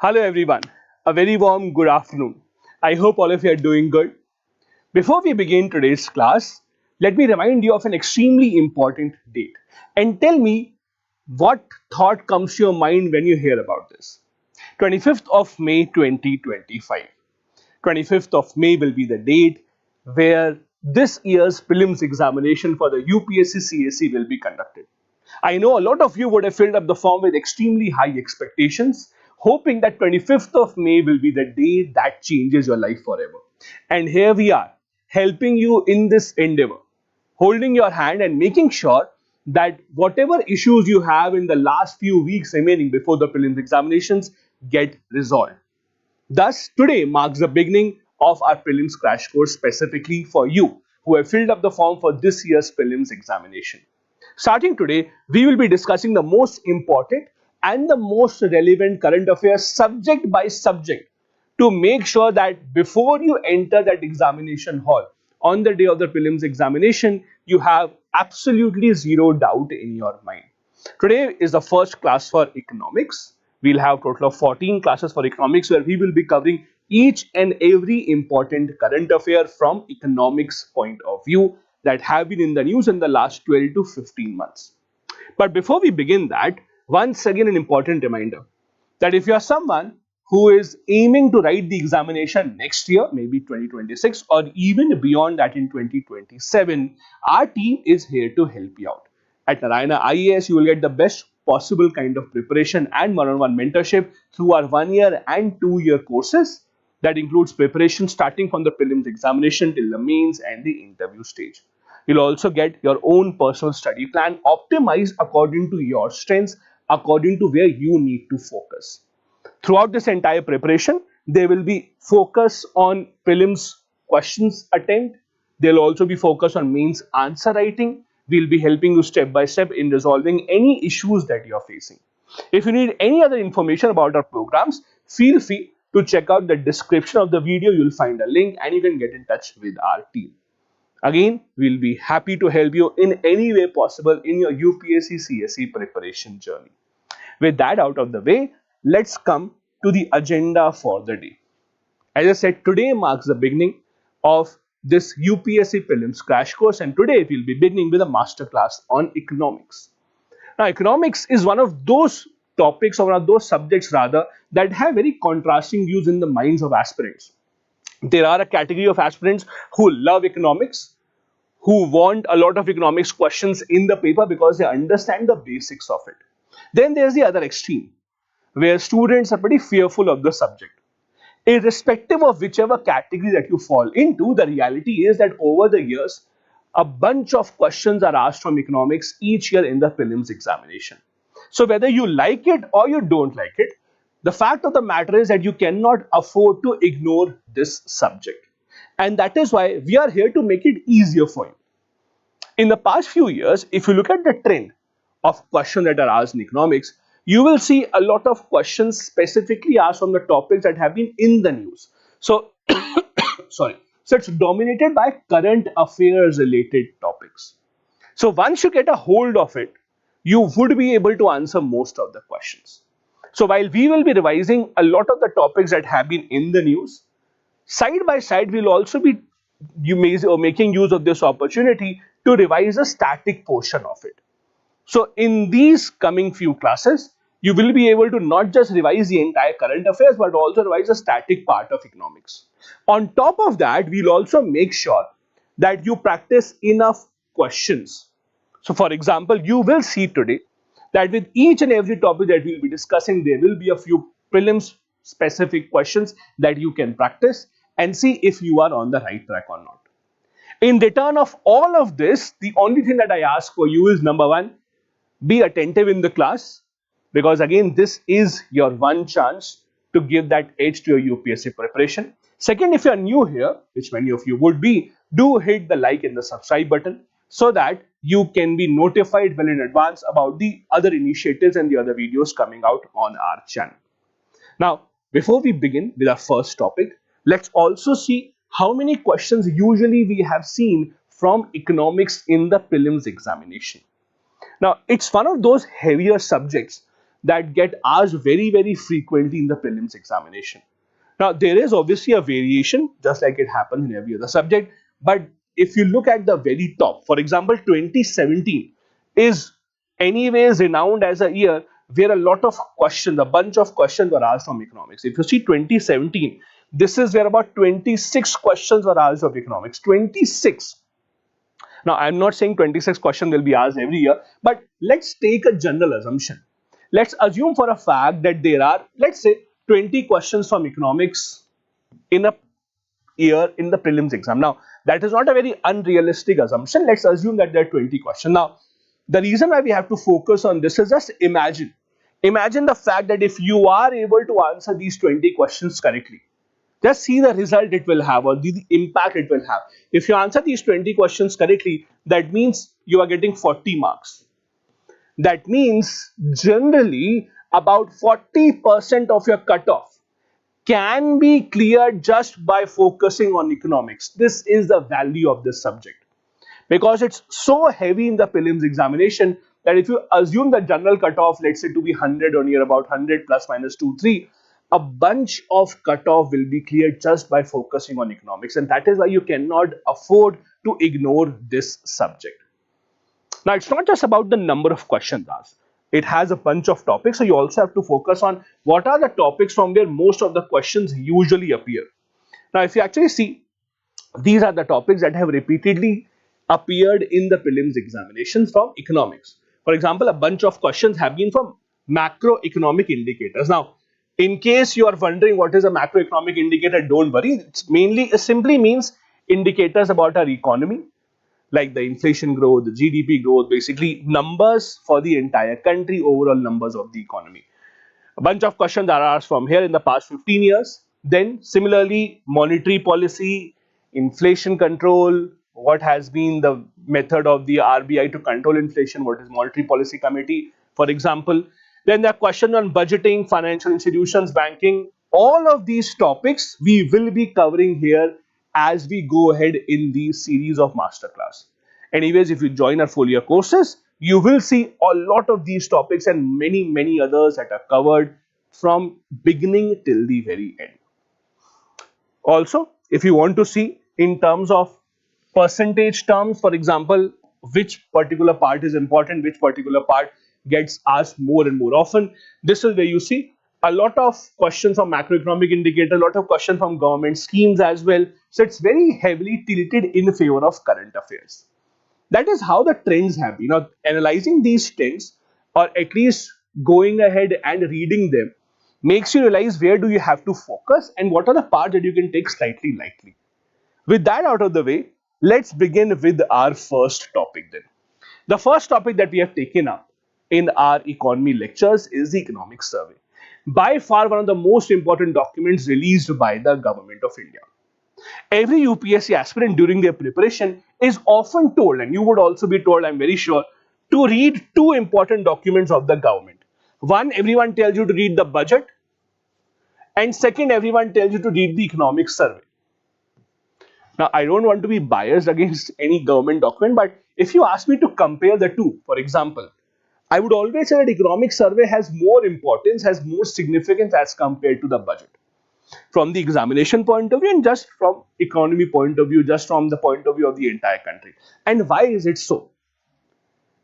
Hello everyone, a very warm good afternoon. I hope all of you are doing good. Before we begin today's class, let me remind you of an extremely important date and tell me what thought comes to your mind when you hear about this. 25th of May 2025. 25th of May will be the date where this year's prelims examination for the UPSC CSE will be conducted. I know a lot of you would have filled up the form with extremely high expectations, hoping that 25th of May will be the day that changes your life forever. And here we are, helping you in this endeavor, holding your hand and making sure that whatever issues you have in the last few weeks remaining before the prelims examinations get resolved. Thus, today marks the beginning of our prelims crash course specifically for you who have filled up the form for this year's prelims examination. Starting today, we will be discussing the most important and the most relevant current affairs subject by subject to make sure that before you enter that examination hall on the day of the prelims examination, you have absolutely zero doubt in your mind. Today is the first class for economics. We'll have a total of 14 classes for economics where we will be covering each and every important current affair from economics point of view that have been in the news in the last 12 to 15 months. But before we begin that, once again an important reminder that if you are someone who is aiming to write the examination next year, maybe 2026 or even beyond that in 2027, our team is here to help you out. At Narayana IAS, you will get the best possible kind of preparation and one-on-one mentorship through our 1-year and 2-year courses that includes preparation starting from the prelims examination till the mains and the interview stage. You'll also get your own personal study plan optimized according to your strengths, according to where you need to focus. Throughout this entire preparation, there will be focus on prelims questions attempt. There'll also be focus on mains answer writing. We'll be helping you step by step in resolving any issues that you're facing. If you need any other information about our programs, feel free to check out the description of the video. You'll find a link and you can get in touch with our team. Again, we'll be happy to help you in any way possible in your UPSC CSE preparation journey. With that out of the way, let's come to the agenda for the day. As I said, today marks the beginning of this UPSC prelims crash course, and today we'll be beginning with a masterclass on economics. Now, economics is one of those topics or one of those subjects rather that have very contrasting views in the minds of aspirants. There are a category of aspirants who love economics, who want a lot of economics questions in the paper because they understand the basics of it. Then there's the other extreme, where students are pretty fearful of the subject. Irrespective of whichever category that you fall into, the reality is that over the years, a bunch of questions are asked from economics each year in the prelims examination. So whether you like it or you don't like it, the fact of the matter is that you cannot afford to ignore this subject. And that is why we are here to make it easier for you. In the past few years, if you look at the trend of questions that are asked in economics, you will see a lot of questions specifically asked on the topics that have been in the news. So, so it's dominated by current affairs related topics. So once you get a hold of it, you would be able to answer most of the questions. So while we will be revising a lot of the topics that have been in the news, side by side we'll also be making use of this opportunity to revise a static portion of it. So in these coming few classes, you will be able to not just revise the entire current affairs, but also revise the static part of economics. On top of that, we'll also make sure that you practice enough questions. So for example, you will see today that with each and every topic that we'll be discussing, there will be a few prelims specific questions that you can practice and see if you are on the right track or not. In return of all of this, the only thing that I ask for you is number one, be attentive in the class, because again, this is your one chance to give that edge to your UPSC preparation. Second, if you are new here, which many of you would be, do hit the like and the subscribe button so that you can be notified well in advance about the other initiatives and the other videos coming out on our channel. Now, before we begin with our first topic, let's also see how many questions usually we have seen from economics in the prelims examination. Now, it's one of those heavier subjects that get asked very, very frequently in the prelims examination. Now, there is obviously a variation, just like it happens in every other subject. But if you look at the very top, for example, 2017 is anyways renowned as a year where a lot of questions, a bunch of questions were asked from economics. If you see 2017, this is where about 26 questions were asked of economics. 26. Now, I'm not saying 26 questions will be asked every year, but let's take a general assumption. Let's assume for a fact that there are, let's say, 20 questions from economics in a year in the prelims exam. Now, that is not a very unrealistic assumption. Let's assume that there are 20 questions. Now, the reason why we have to focus on this is just imagine. Imagine the fact that if you are able to answer these 20 questions correctly, just see the result it will have or the impact it will have. If you answer these 20 questions correctly, that means you are getting 40 marks. That means generally about 40% of your cutoff can be cleared just by focusing on economics. This is the value of this subject, because it's so heavy in the prelims examination that if you assume the general cutoff, let's say to be 100 or near about 100 plus minus 2, 3, a bunch of cutoff will be cleared just by focusing on economics, and that is why you cannot afford to ignore this subject. Now, it's not just about the number of questions asked. It has a bunch of topics, so you also have to focus on what are the topics from where most of the questions usually appear. Now, if you actually see, these are the topics that have repeatedly appeared in the prelims examinations from economics. For example, a bunch of questions have been from macroeconomic indicators. Now, in case you are wondering what is a macroeconomic indicator, don't worry. It simply means indicators about our economy, like the inflation growth, the GDP growth, basically numbers for the entire country, overall numbers of the economy. A bunch of questions are asked from here in the past 15 years. Then similarly, monetary policy, inflation control, what has been the method of the RBI to control inflation, what is monetary policy committee, for example. Then there are questions on budgeting, financial institutions, banking. All of these topics we will be covering here as we go ahead in the series of masterclass. Anyways, if you join our full year courses, you will see a lot of these topics and many others that are covered from beginning till the very end. Also, if you want to see in terms of percentage terms, for example, which particular part is important, which particular part gets asked more and more often, this is where you see a lot of questions from macroeconomic indicator, a lot of questions from government schemes as well. So it's very heavily tilted in favor of current affairs. That is how the trends have been. Now, analyzing these trends, or at least going ahead and reading them, makes you realize where do you have to focus and what are the parts that you can take slightly lightly. With that out of the way, let's begin with our first topic then. The first topic that we have taken up in our economy lectures is the economic survey. By far one of the most important documents released by the government of India. Every UPSC aspirant during their preparation is often told, and you would also be told, I'm very sure, to read two important documents of the government. One, everyone tells you to read the budget, and second, everyone tells you to read the economic survey. Now, I don't want to be biased against any government document, but if you ask me to compare the two, for example, I would always say that economic survey has more importance, has more significance as compared to the budget. From the examination point of view and just from economy point of view, just from the point of view of the entire country. And why is it so?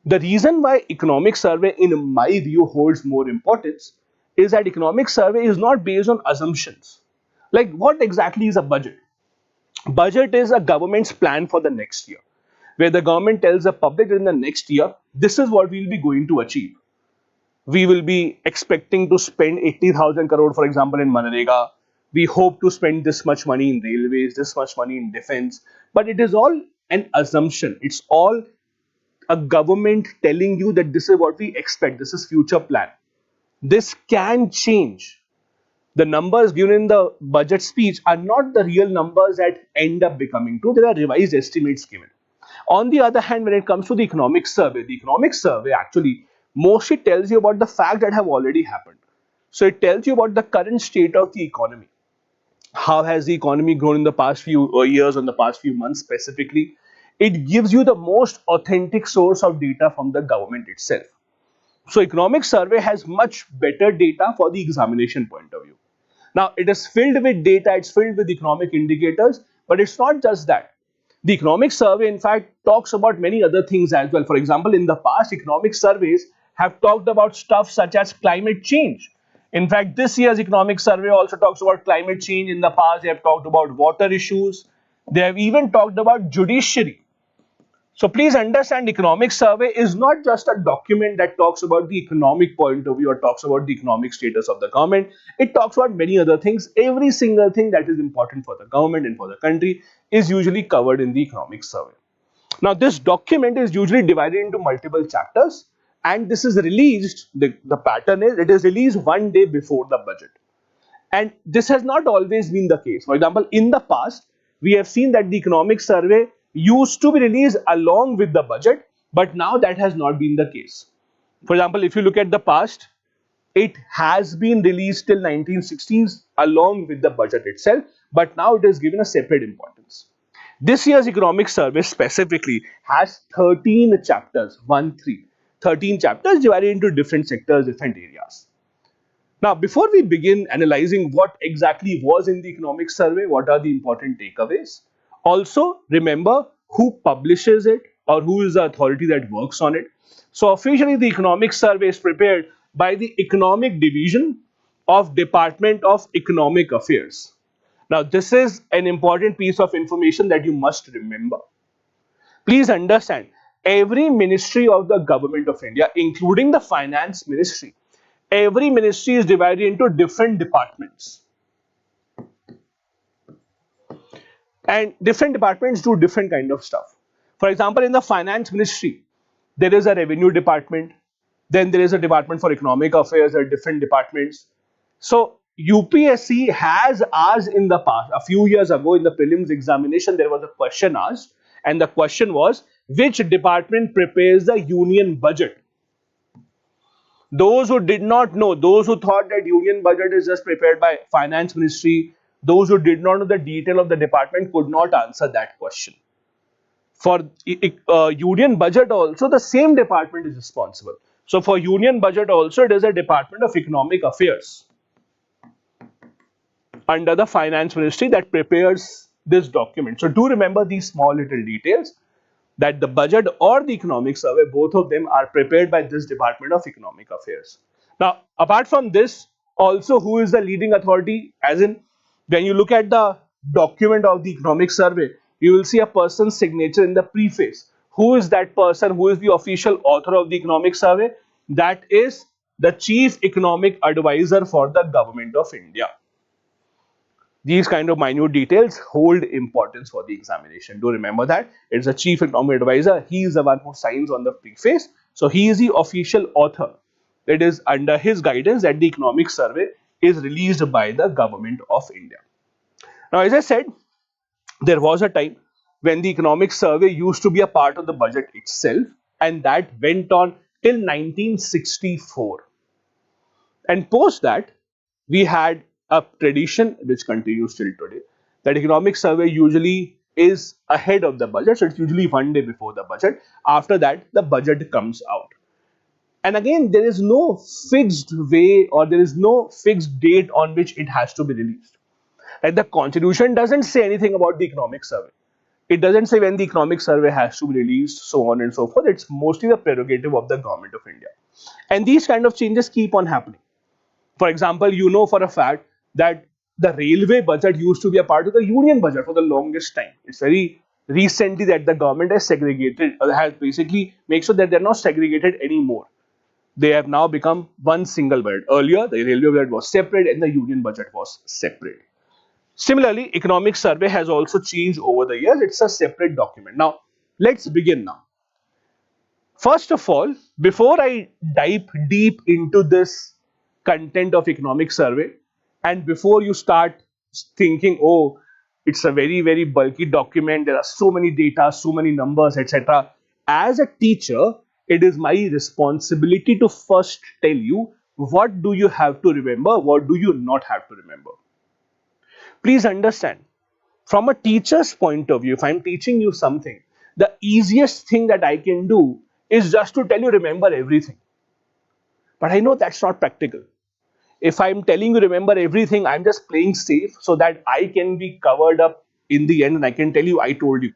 The reason why economic survey in my view holds more importance is that economic survey is not based on assumptions. Like, what exactly is a budget? Budget is a government's plan for the next year, where the government tells the public that in the next year, this is what we will be going to achieve. We will be expecting to spend 80,000 crore, for example, in Manrega. We hope to spend this much money in railways, this much money in defense. But it is all an assumption. It's all a government telling you that this is what we expect. This is future plan. This can change. The numbers given in the budget speech are not the real numbers that end up becoming true. There are revised estimates given. On the other hand, when it comes to the economic survey actually mostly tells you about the facts that have already happened. So it tells you about the current state of the economy. How has the economy grown in the past few years, in the past few months specifically. It gives you the most authentic source of data from the government itself. So economic survey has much better data for the examination point of view. Now it is filled with data, it's filled with economic indicators, but it's not just that. The economic survey in fact talks about many other things as well. For example, in the past, economic surveys have talked about stuff such as climate change. In fact, this year's economic survey also talks about climate change. In the past, they have talked about water issues. They have even talked about judiciary. So please understand, economic survey is not just a document that talks about the economic point of view or talks about the economic status of the government. It talks about many other things. Every single thing that is important for the government and for the country is usually covered in the economic survey. Now this document is usually divided into multiple chapters, and this is released, the pattern is it is released one day before the budget. And this has not always been the case. For example, in the past, we have seen that the economic survey used to be released along with the budget, but now that has not been the case. For example, if you look at the past, it has been released till 1960s along with the budget itself, but now it is given a separate importance. This year's economic survey specifically has 13 chapters, 13 chapters divided into different sectors, different areas. Now, before we begin analyzing what exactly was in the economic survey, what are the important takeaways? Also, remember who publishes it or who is the authority that works on it. So, officially, the economic survey is prepared by the Economic Division of Department of Economic Affairs. Now, this is an important piece of information that you must remember. Please understand, every ministry of the government of India, including the finance ministry, every ministry is divided into different departments. And different departments do different kind of stuff. For example, in the finance ministry, there is a revenue department, then there is a department for economic affairs, there are different departments. So UPSC has asked in the past, a few years ago in the prelims examination, there was a question asked, and the question was, which department prepares the union budget? Those who did not know, those who thought that union budget is just prepared by finance ministry, those who did not know the detail of the department could not answer that question. For union budget also, the same department is responsible. So for union budget also, it is a department of economic affairs under the finance ministry that prepares this document. So do remember these small little details, that the budget or the economic survey, both of them are prepared by this Department of Economic Affairs. Now, apart from this, also who is the leading authority? As in, when you look at the document of the economic survey, you will see a person's signature in the preface. Who is that person? Who is the official author of the economic survey? That is the Chief Economic Advisor for the Government of India. These kind of minute details hold importance for the examination. Do remember that it's a chief economic advisor. He is the one who signs on the preface. So he is the official author. It is under his guidance that the economic survey is released by the government of India. Now, as I said, there was a time when the economic survey used to be a part of the budget itself, and that went on till 1964. And post that, we had a tradition which continues till today, that economic survey usually is ahead of the budget. So it's usually one day before the budget. After that, the budget comes out. And again, there is no fixed way or there is no fixed date on which it has to be released. Like the constitution doesn't say anything about the economic survey. It doesn't say when the economic survey has to be released, so on and so forth. It's mostly the prerogative of the government of India. And these kind of changes keep on happening. For example, you know for a fact that the railway budget used to be a part of the union budget for the longest time. It's very recently that the government has segregated, has basically made sure that they're not segregated anymore. They have now become one single budget. Earlier, the railway budget was separate and the union budget was separate. Similarly, economic survey has also changed over the years. It's a separate document. Now, let's begin now. First of all, before I dive deep into this content of economic survey, and before you start thinking, oh, it's a very, very bulky document, there are so many data, so many numbers, etc. As a teacher, it is my responsibility to first tell you what do you have to remember, what do you not have to remember. Please understand, from a teacher's point of view, if I'm teaching you something, the easiest thing that I can do is just to tell you remember everything. But I know that's not practical. If I'm telling you remember everything, I'm just playing safe so that I can be covered up in the end and I can tell you I told you.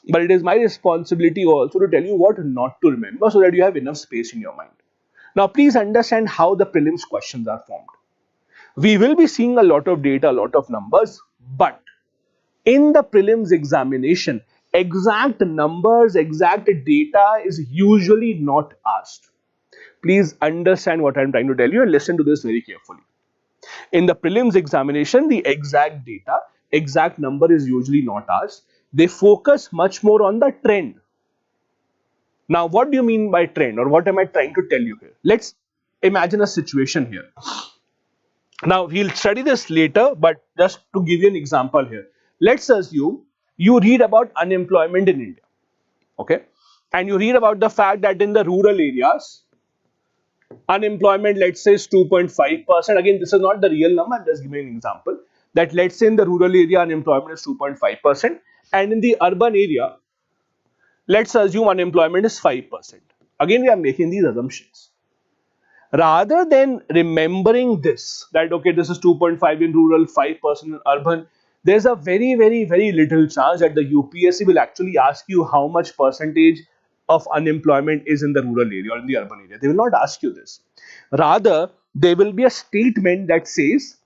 But it is my responsibility also to tell you what not to remember so that you have enough space in your mind. Now, please understand how the prelims questions are formed. We will be seeing a lot of data, a lot of numbers, but in the prelims examination, exact numbers, exact data is usually not asked. Please understand what I'm trying to tell you and listen to this very carefully. In the prelims examination, the exact data, exact number is usually not asked. They focus much more on the trend. Now, what do you mean by trend, or what am I trying to tell you here? Let's imagine a situation here. Now, we'll study this later, but just to give you an example here, let's assume you read about unemployment in India, okay? And you read about the fact that in the rural areas, unemployment, let's say, is 2.5%. Again, this is not the real number, I'm just giving an example. That let's say in the rural area, unemployment is 2.5%, and in the urban area, let's assume unemployment is 5%. Again, we are making these assumptions. Rather than remembering this, that okay, this is 2.5 in rural, 5% in urban, there's a very little chance that the UPSC will actually ask you how much percentage of unemployment is in the rural area or in the urban area. They will not ask you this. Rather, there will be a statement that says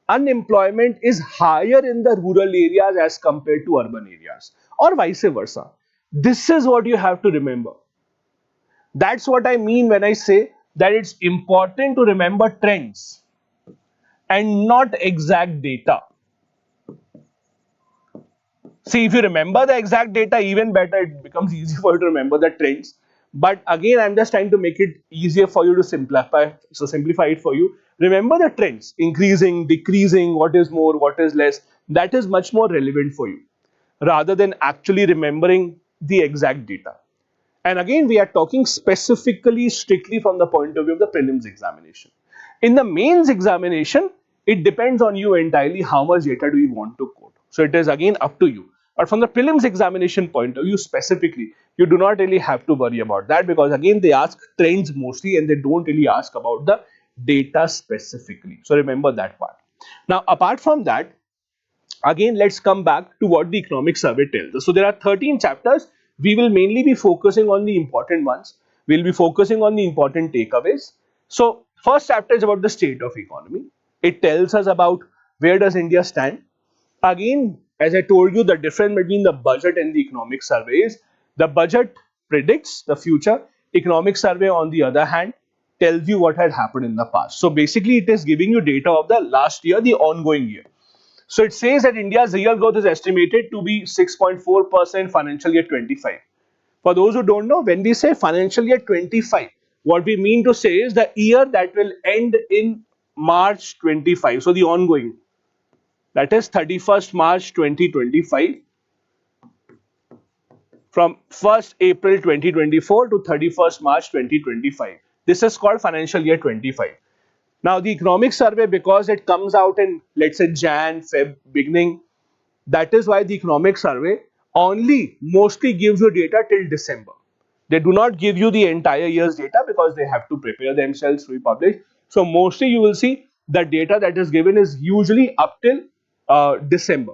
unemployment is higher in the rural areas as compared to urban areas, or vice versa. This is what you have to remember. That's what I mean when I say that it's important to remember trends and not exact data. See, if you remember the exact data, even better, it becomes easy for you to remember the trends. But again, I'm just trying to make it easier for you to simplify it for you. Remember the trends, increasing, decreasing, what is more, what is less. That is much more relevant for you rather than actually remembering the exact data. And again, we are talking specifically, strictly from the point of view of the prelims examination. In the mains examination, it depends on you entirely how much data do you want to quote. So it is again up to you. But from the prelims examination point of view specifically, you do not really have to worry about that, because again, they ask trends mostly and they don't really ask about the data specifically. So remember that part. Now, apart from that, again, let's come back to what the economic survey tells us. So there are 13 chapters. We will mainly be focusing on the important ones. We'll be focusing on the important takeaways. So first chapter is about the state of economy. It tells us about where does India stand. Again, as I told you, the difference between the budget and the economic survey is the budget predicts the future. Economic survey, on the other hand, tells you what had happened in the past. So basically, it is giving you data of the last year, the ongoing year. So it says that India's real growth is estimated to be 6.4% financial year 25. For those who don't know, when we say financial year 25, what we mean to say is the year that will end in March 25. So the ongoing, that is 31st March 2025, from 1st April 2024 to 31st March 2025. This is called financial year 25. Now, the economic survey, because it comes out in, let's say, Jan, Feb beginning, that is why the economic survey only mostly gives you data till December. They do not give you the entire year's data because they have to prepare themselves to be published. So mostly you will see the data that is given is usually up till December.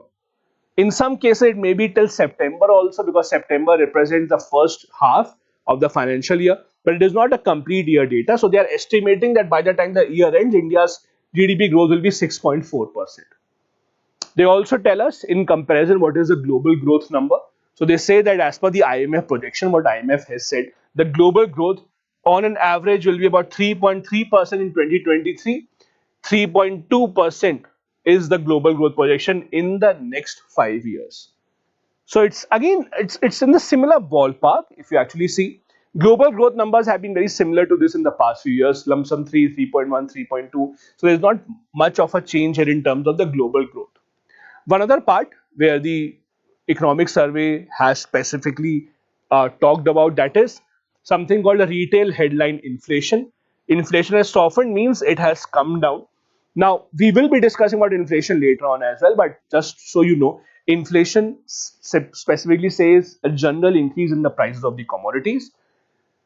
In some cases, it may be till September also, because September represents the first half of the financial year, but it is not a complete year data. So they are estimating that by the time the year ends, India's GDP growth will be 6.4%. They also tell us in comparison what is the global growth number. So they say that as per the IMF projection, what IMF has said, the global growth on an average will be about 3.3% in 2023, 3.2% is the global growth projection in the next 5 years. So it's again, it's in the similar ballpark. If you actually see, global growth numbers have been very similar to this in the past few years, lump sum 3, 3.1, 3.2. So there's not much of a change here in terms of the global growth. One other part where the economic survey has specifically talked about, that is something called the retail headline inflation. Inflation has softened, means it has come down. Now, we will be discussing about inflation later on as well, but just so you know, inflation specifically says a general increase in the prices of the commodities.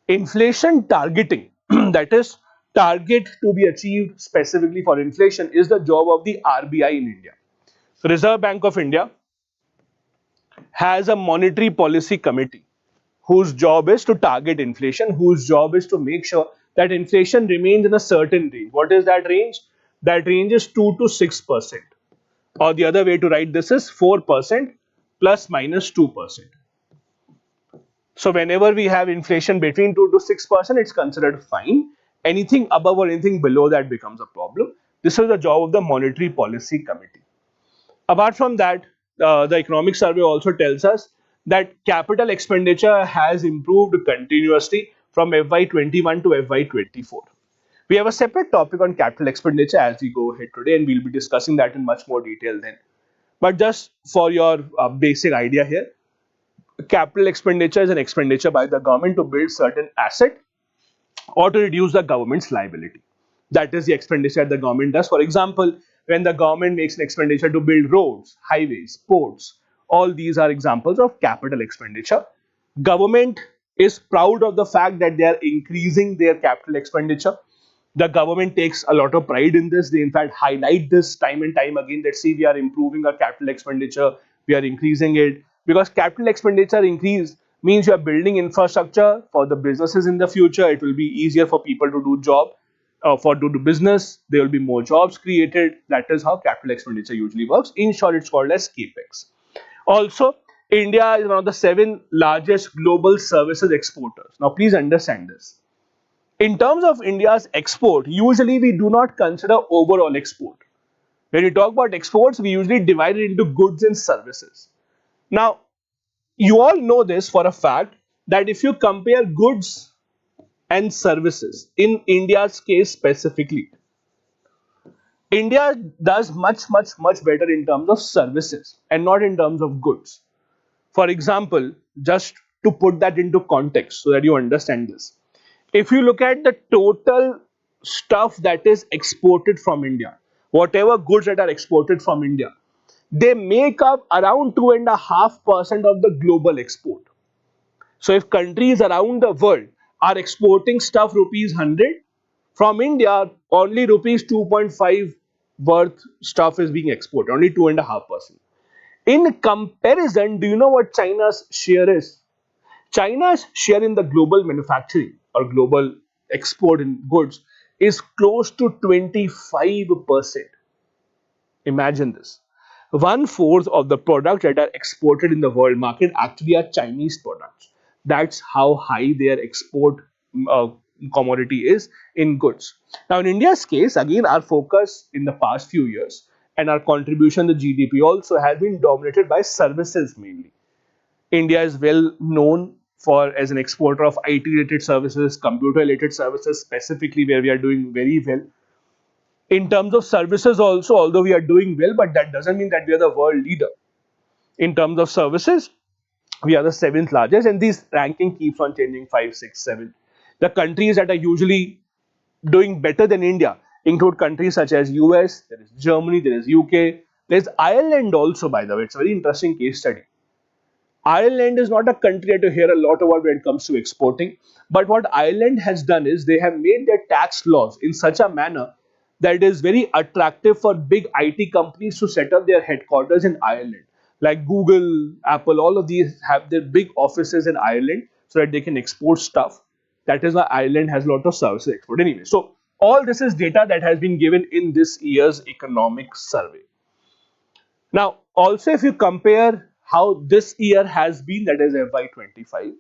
Inflation targeting, that is target to be achieved specifically for inflation is the job of the RBI in India. Reserve Bank of India has a monetary policy committee whose job is to target inflation, whose job is to make sure that inflation remains in a certain range. What is that range? That range is 2 to 6%. Or the other way to write this is 4% plus minus 2%. So whenever we have inflation between 2 to 6%, it's considered fine. Anything above or anything below that becomes a problem. This is the job of the Monetary Policy Committee. Apart from that, the economic survey also tells us that capital expenditure has improved continuously from FY21 to FY24. We have a separate topic on capital expenditure as we go ahead today, and we'll be discussing that in much more detail then. But just for your basic idea here, capital expenditure is an expenditure by the government to build certain asset or to reduce the government's liability. That is the expenditure that the government does. For example, when the government makes an expenditure to build roads, highways, ports, all these are examples of capital expenditure. Government is proud of the fact that they are increasing their capital expenditure. The government takes a lot of pride in this. They in fact highlight this time and time again that see, we are improving our capital expenditure, we are increasing it, because capital expenditure increase means you are building infrastructure for the businesses in the future. It will be easier for people to do job, to do business. There will be more jobs created. That is how capital expenditure usually works. In short, it's called as capex. Also, India is one of the 7 largest global services exporters. Now, please understand this. In terms of India's export, usually we do not consider overall export. When we talk about exports, we usually divide it into goods and services. Now, you all know this for a fact that if you compare goods and services in India's case specifically, India does much better in terms of services and not in terms of goods. For example, just to put that into context so that you understand this, if you look at the total stuff that is exported from India, whatever goods that are exported from India, they make up around 2.5% of the global export. So if countries around the world are exporting stuff rupees 100, from India only rupees 2.5 worth stuff is being exported, only 2.5%. In comparison, do you know what China's share is? China's share in the global manufacturing or global export in goods is close to 25%. Imagine this. 1/4 of the products that are exported in the world market actually are Chinese products. That's how high their export commodity is in goods. Now, in India's case, again, our focus in the past few years and our contribution to GDP also has been dominated by services mainly. India is well known for as an exporter of IT related services, computer related services specifically, where we are doing very well. In terms of services also, although we are doing well, but that doesn't mean that we are the world leader. In terms of services, we are the 7th largest, and this ranking keeps on changing, 5, 6, 7. The countries that are usually doing better than India include countries such as US, there is Germany, there is UK, there is Ireland also, by the way. It's a very interesting case study. Ireland is not a country that you hear a lot about when it comes to exporting, but what Ireland has done is they have made their tax laws in such a manner that it is very attractive for big IT companies to set up their headquarters in Ireland. Like Google, Apple, all of these have their big offices in Ireland so that they can export stuff. That is why Ireland has a lot of services export. Anyway, so all this is data that has been given in this year's economic survey. Now, also if you compare how this year has been, that is FY25,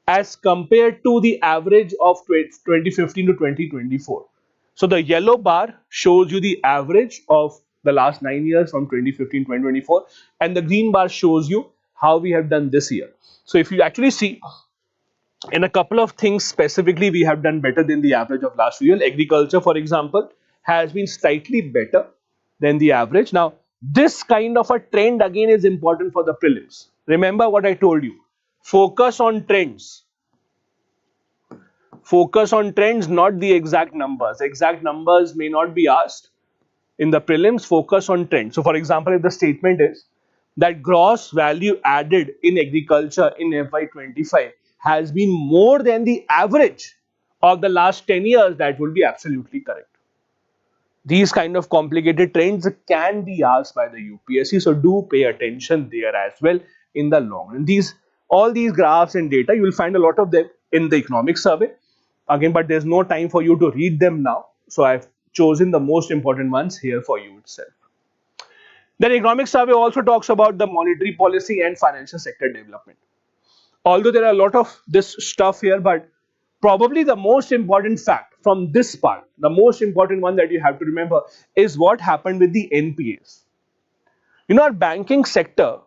as compared to the average of 2015 to 2024. So the yellow bar shows you the average of the last 9 years from 2015 to 2024, and the green bar shows you how we have done this year. So if you actually see, in a couple of things specifically, we have done better than the average of last year. Agriculture, for example, has been slightly better than the average. Now, this kind of a trend again is important for the prelims. Remember what I told you. Focus on trends. Focus on trends, not the exact numbers. Exact numbers may not be asked. In the prelims, focus on trends. So, for example, if the statement is that gross value added in agriculture in FY25 has been more than the average of the last 10 years, that would be absolutely correct. These kind of complicated trends can be asked by the UPSC, so do pay attention there as well in the long run. All these graphs and data, you will find a lot of them in the economic survey. Again, but there's no time for you to read them now, so I've chosen the most important ones here for you itself. The economic survey also talks about the monetary policy and financial sector development. Although there are a lot of this stuff here, but probably the most important fact from this part, the most important one that you have to remember, is what happened with the NPAs. You know, our banking sector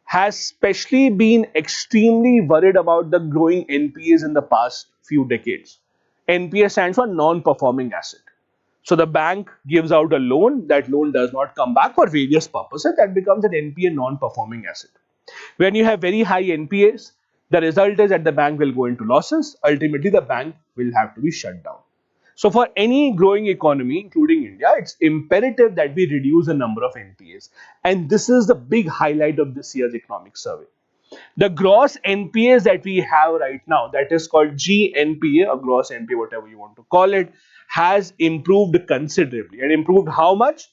has especially been extremely worried about the growing NPAs in the past few decades. NPA stands for non-performing asset. So the bank gives out a loan, that loan does not come back for various purposes, that becomes an NPA, non-performing asset. When you have very high NPAs, the result is that the bank will go into losses. Ultimately, the bank will have to be shut down. So for any growing economy, including India, it's imperative that we reduce the number of NPAs. And this is the big highlight of this year's economic survey. The gross NPAs that we have right now, that is called GNPA or gross NPA, whatever you want to call it, has improved considerably. And improved how much?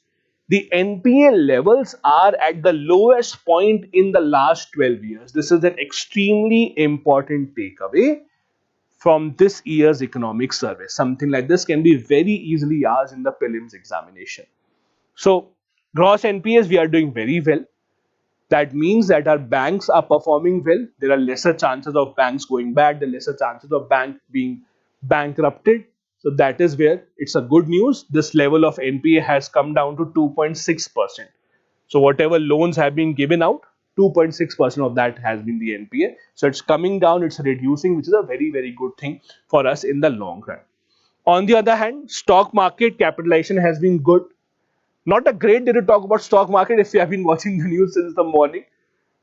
The NPA levels are at the lowest point in the last 12 years. This is an extremely important takeaway from this year's economic survey. Something like this can be very easily asked in the prelims examination. So, gross NPAs, we are doing very well. That means that our banks are performing well. There are lesser chances of banks going bad, the lesser chances of bank being bankrupted. So that is where it's a good news. This level of NPA has come down to 2.6%. So whatever loans have been given out, 2.6% of that has been the NPA. So it's coming down, it's reducing, which is a very, very good thing for us in the long run. On the other hand, stock market capitalization has been good. Not a great day to talk about stock market if you have been watching the news since the morning.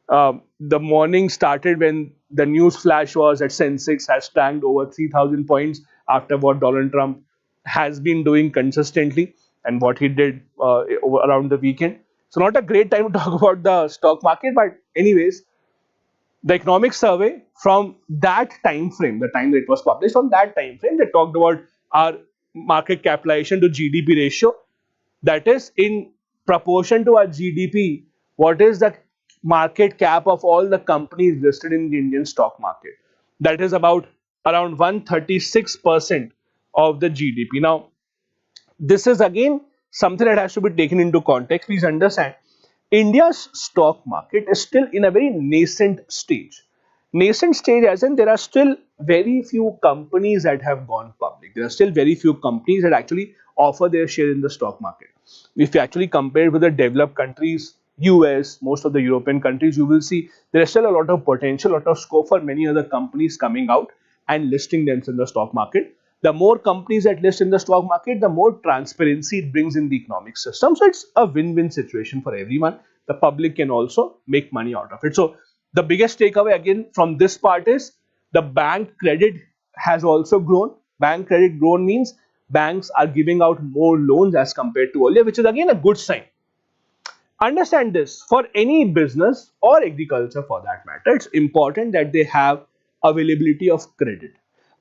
The morning started when the news flash was that Sensex has tanked over 3,000 points after what Donald Trump has been doing consistently and what he did around the weekend. So not a great time to talk about the stock market, but anyways, the economic survey from that time frame, the time that it was published, from that time frame, they talked about our market capitalization to GDP ratio. That is in proportion to our GDP, what is the market cap of all the companies listed in the Indian stock market? That is around 136% of the GDP. Now, this is again something that has to be taken into context. Please understand, India's stock market is still in a very nascent stage. Nascent stage as in there are still very few companies that have gone public. There are still very few companies that actually offer their share in the stock market. If you actually compare with the developed countries, US, most of the European countries, you will see there is still a lot of potential, a lot of scope for many other companies coming out and listing themselves in the stock market. The more companies that list in the stock market, the more transparency it brings in the economic system. So it's a win-win situation for everyone. The public can also make money out of it. So the biggest takeaway again from this part is the bank credit has also grown. Bank credit grown means banks are giving out more loans as compared to earlier, which is again a good sign. Understand this, for any business or agriculture for that matter, it's important that they have availability of credit.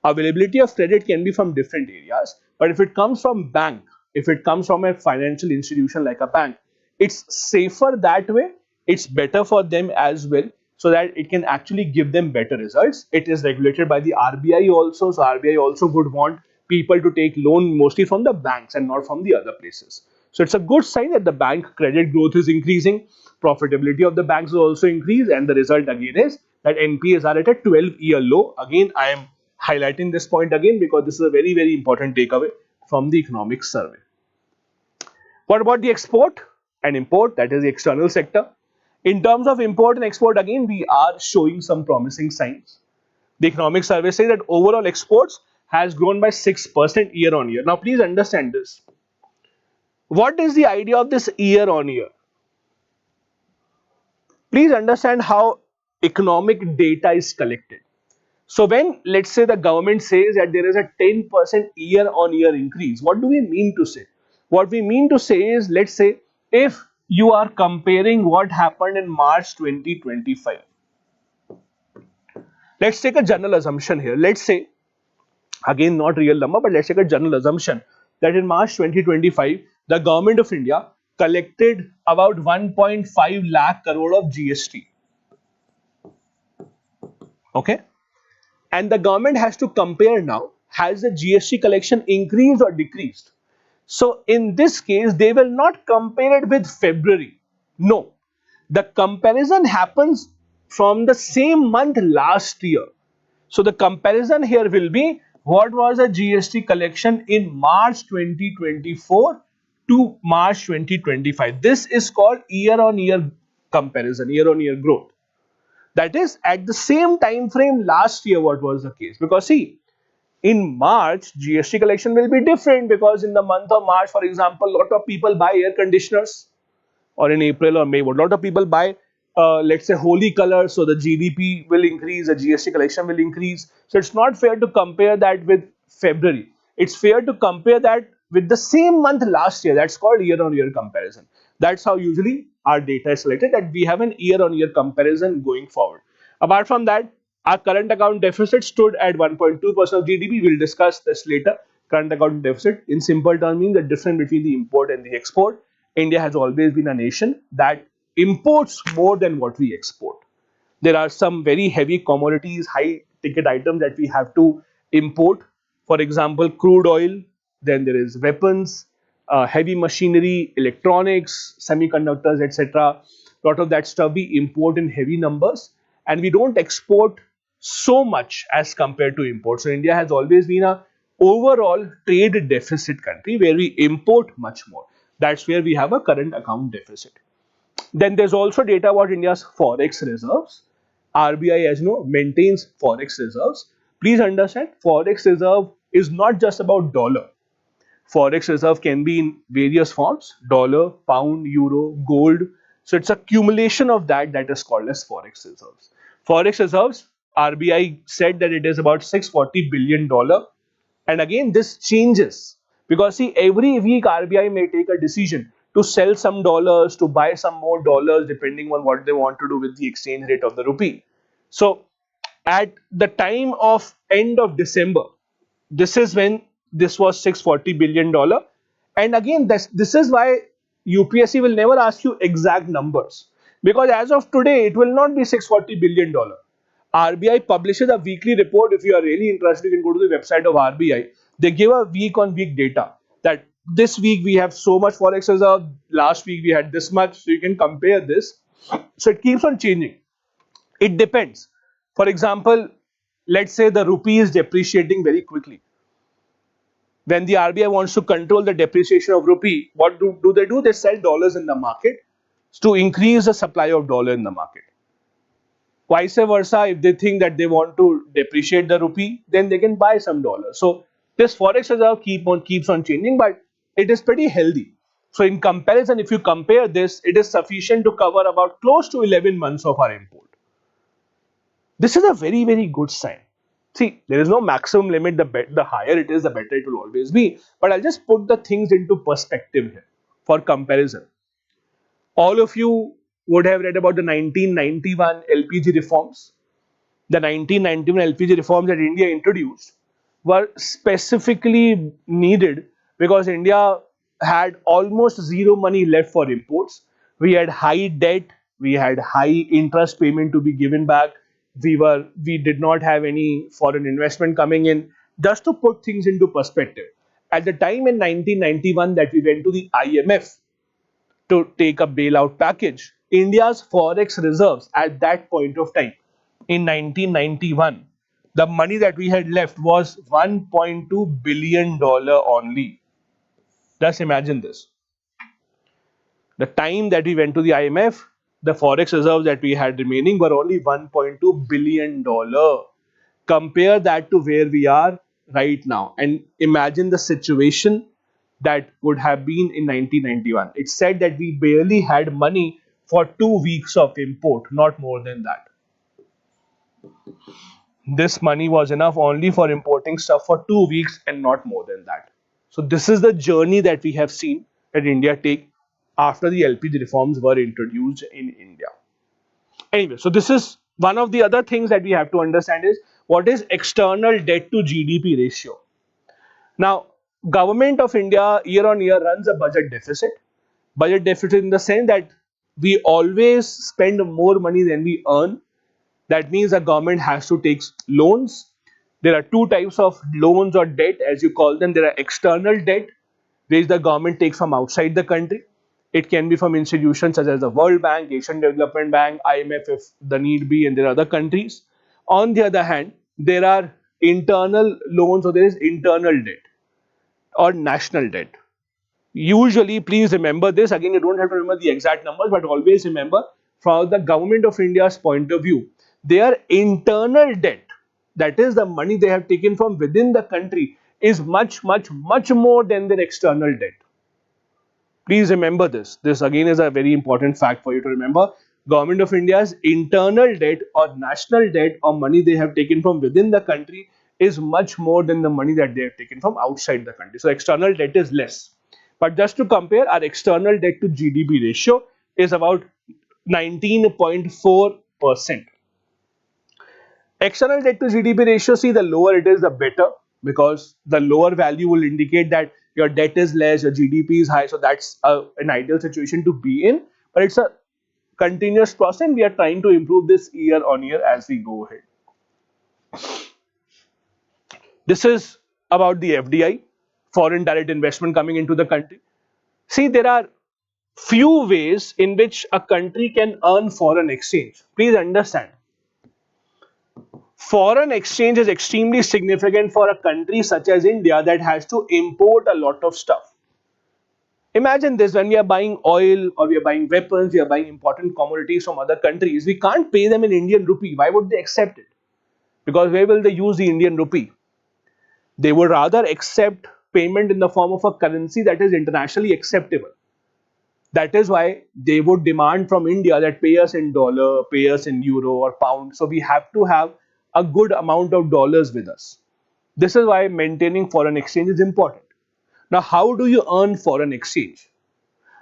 Availability of credit can be from different areas, but if it comes from bank, if it comes from a financial institution like a bank, it's safer that way. It's better for them as well, so that it can actually give them better results. It is regulated by the RBI also, so RBI also would want people to take loan mostly from the banks and not from the other places. So it's a good sign that the bank credit growth is increasing, profitability of the banks will also increase, and the result again is that NPAs are at a 12-year low. Again, I am highlighting this point again because this is a very, very important takeaway from the economic survey. What about the export and import? That is the external sector. In terms of import and export, again, we are showing some promising signs. The economic survey says that overall exports has grown by 6% year on year. Now, please understand this. What is the idea of this year on year? Please understand how economic data is collected. So when, let's say, the government says that there is a 10% year on year increase, what do we mean to say? What we mean to say is, let's say, if you are comparing what happened in March 2025. Let's take a general assumption here. Let's say Again, not real number, but let's take a general assumption that in March 2025, the government of India collected about 1.5 lakh crore of GST. Okay, and the government has to compare now, has the GST collection increased or decreased? So in this case, they will not compare it with February. No, the comparison happens from the same month last year. So the comparison here will be what was the GST collection in March 2024 to March 2025. This is called year on year comparison, year on year growth. That is at the same time frame last year what was the case. Because see, in March, GST collection will be different because in the month of March, for example, a lot of people buy air conditioners, or in April or May, a lot of people buy, let's say, holy colors, so the GDP will increase, the GST collection will increase. So it's not fair to compare that with February. It's fair to compare that with the same month last year. That's called year-on-year comparison. That's how usually our data is selected, that we have an year-on-year comparison going forward. Apart from that, our current account deficit stood at 1.2% of GDP. We'll discuss this later. Current account deficit, in simple terms, means the difference between the import and the export. India has always been a nation that imports more than what we export. There are some very heavy commodities, high ticket items that we have to import. For example, crude oil, then there is weapons, heavy machinery, electronics, semiconductors, etc. A lot of that stuff we import in heavy numbers, and we don't export so much as compared to import. So India has always been a overall trade deficit country where we import much more. That's where we have a current account deficit. Then there's also data about India's forex reserves. RBI, as you know, maintains forex reserves. Please understand, forex reserve is not just about dollar. Forex reserve can be in various forms: dollar, pound, euro, gold. So it's a accumulation of that is called as forex reserves. Forex reserves, RBI said that it is about $640 billion. And again, this changes because see, every week RBI may take a decision to sell some dollars, to buy some more dollars, depending on what they want to do with the exchange rate of the rupee. So at the time of end of December, this is when this was $640 billion. And again, this is why UPSC will never ask you exact numbers, because as of today, it will not be $640 billion. RBI publishes a weekly report. If you are really interested, you can go to the website of RBI. They give a week on week data that this week we have so much forex reserve, last week we had this much, so you can compare this. So it keeps on changing. It depends. For example, let's say the rupee is depreciating very quickly. When the RBI wants to control the depreciation of rupee, what do they do? They sell dollars in the market to increase the supply of dollar in the market. Vice versa, if they think that they want to depreciate the rupee, then they can buy some dollars. So this forex reserve keeps on changing, but it is pretty healthy. So in comparison, if you compare this, it is sufficient to cover about close to 11 months of our import. This is a very, very good sign. See, there is no maximum limit. The higher it is, the better it will always be. But I'll just put the things into perspective here for comparison. All of you would have read about the 1991 LPG reforms. The 1991 LPG reforms that India introduced were specifically needed because India had almost zero money left for imports. We had high debt, we had high interest payment to be given back. We did not have any foreign investment coming in. Just to put things into perspective, at the time in 1991 that we went to the IMF to take a bailout package, India's forex reserves at that point of time in 1991, the money that we had left was $1.2 billion only. Just imagine this. The time that we went to the IMF, the forex reserves that we had remaining were only $1.2 billion. Compare that to where we are right now and imagine the situation that would have been in 1991. It said that we barely had money for 2 weeks of import, not more than that. This money was enough only for importing stuff for 2 weeks and not more than that. So this is the journey that we have seen that India take after the LPG reforms were introduced in India. Anyway, so this is one of the other things that we have to understand is what is external debt to GDP ratio. Now, government of India year on year runs a budget deficit. Budget deficit in the sense that we always spend more money than we earn. That means the government has to take loans. There are two types of loans or debt, as you call them. There are external debt, which the government takes from outside the country. It can be from institutions such as the World Bank, Asian Development Bank, IMF if the need be, and there are other countries. On the other hand, there are internal loans, or there is internal debt or national debt. Usually, please remember this, again you don't have to remember the exact numbers, but always remember, from the government of India's point of view, their internal debt, that is the money they have taken from within the country, is much more than their external debt. Please remember this. This again is a very important fact for you to remember. Government of India's internal debt or national debt or money they have taken from within the country is much more than the money that they have taken from outside the country. So external debt is less. But just to compare, our external debt to GDP ratio is about 19.4%. External debt to GDP ratio, see, the lower it is, the better, because the lower value will indicate that your debt is less, your GDP is high. So that's an ideal situation to be in. But it's a continuous process, and we are trying to improve this year on year as we go ahead. This is about the FDI, foreign direct investment coming into the country. See, there are few ways in which a country can earn foreign exchange. Please understand. Foreign exchange is extremely significant for a country such as India that has to import a lot of stuff. Imagine this, when we are buying oil or we are buying weapons, we are buying important commodities from other countries, we can't pay them in Indian rupee. Why would they accept it? Because where will they use the Indian rupee? They would rather accept payment in the form of a currency that is internationally acceptable. That is why they would demand from India that pay us in dollar, pay us in euro or pound. So we have to have a good amount of dollars with us. This is why maintaining foreign exchange is important. Now, how do you earn foreign exchange?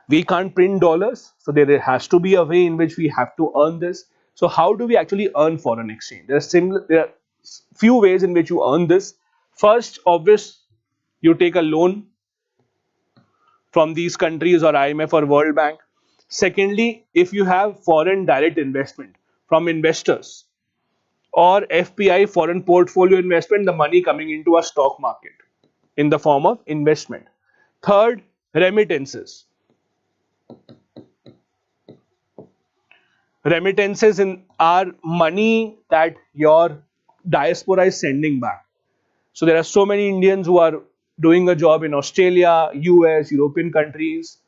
We can't print dollars, so there has to be a way in which we have to earn this. So how do we actually earn foreign exchange? There are few ways in which you earn this. First, obvious, you take a loan from these countries or IMF or World Bank. Secondly, if you have foreign direct investment from investors, or FPI, foreign portfolio investment, the money coming into a stock market in the form of investment. Third, remittances. Remittances are money that your diaspora is sending back. So there are so many Indians who are doing a job in Australia, US, European countries.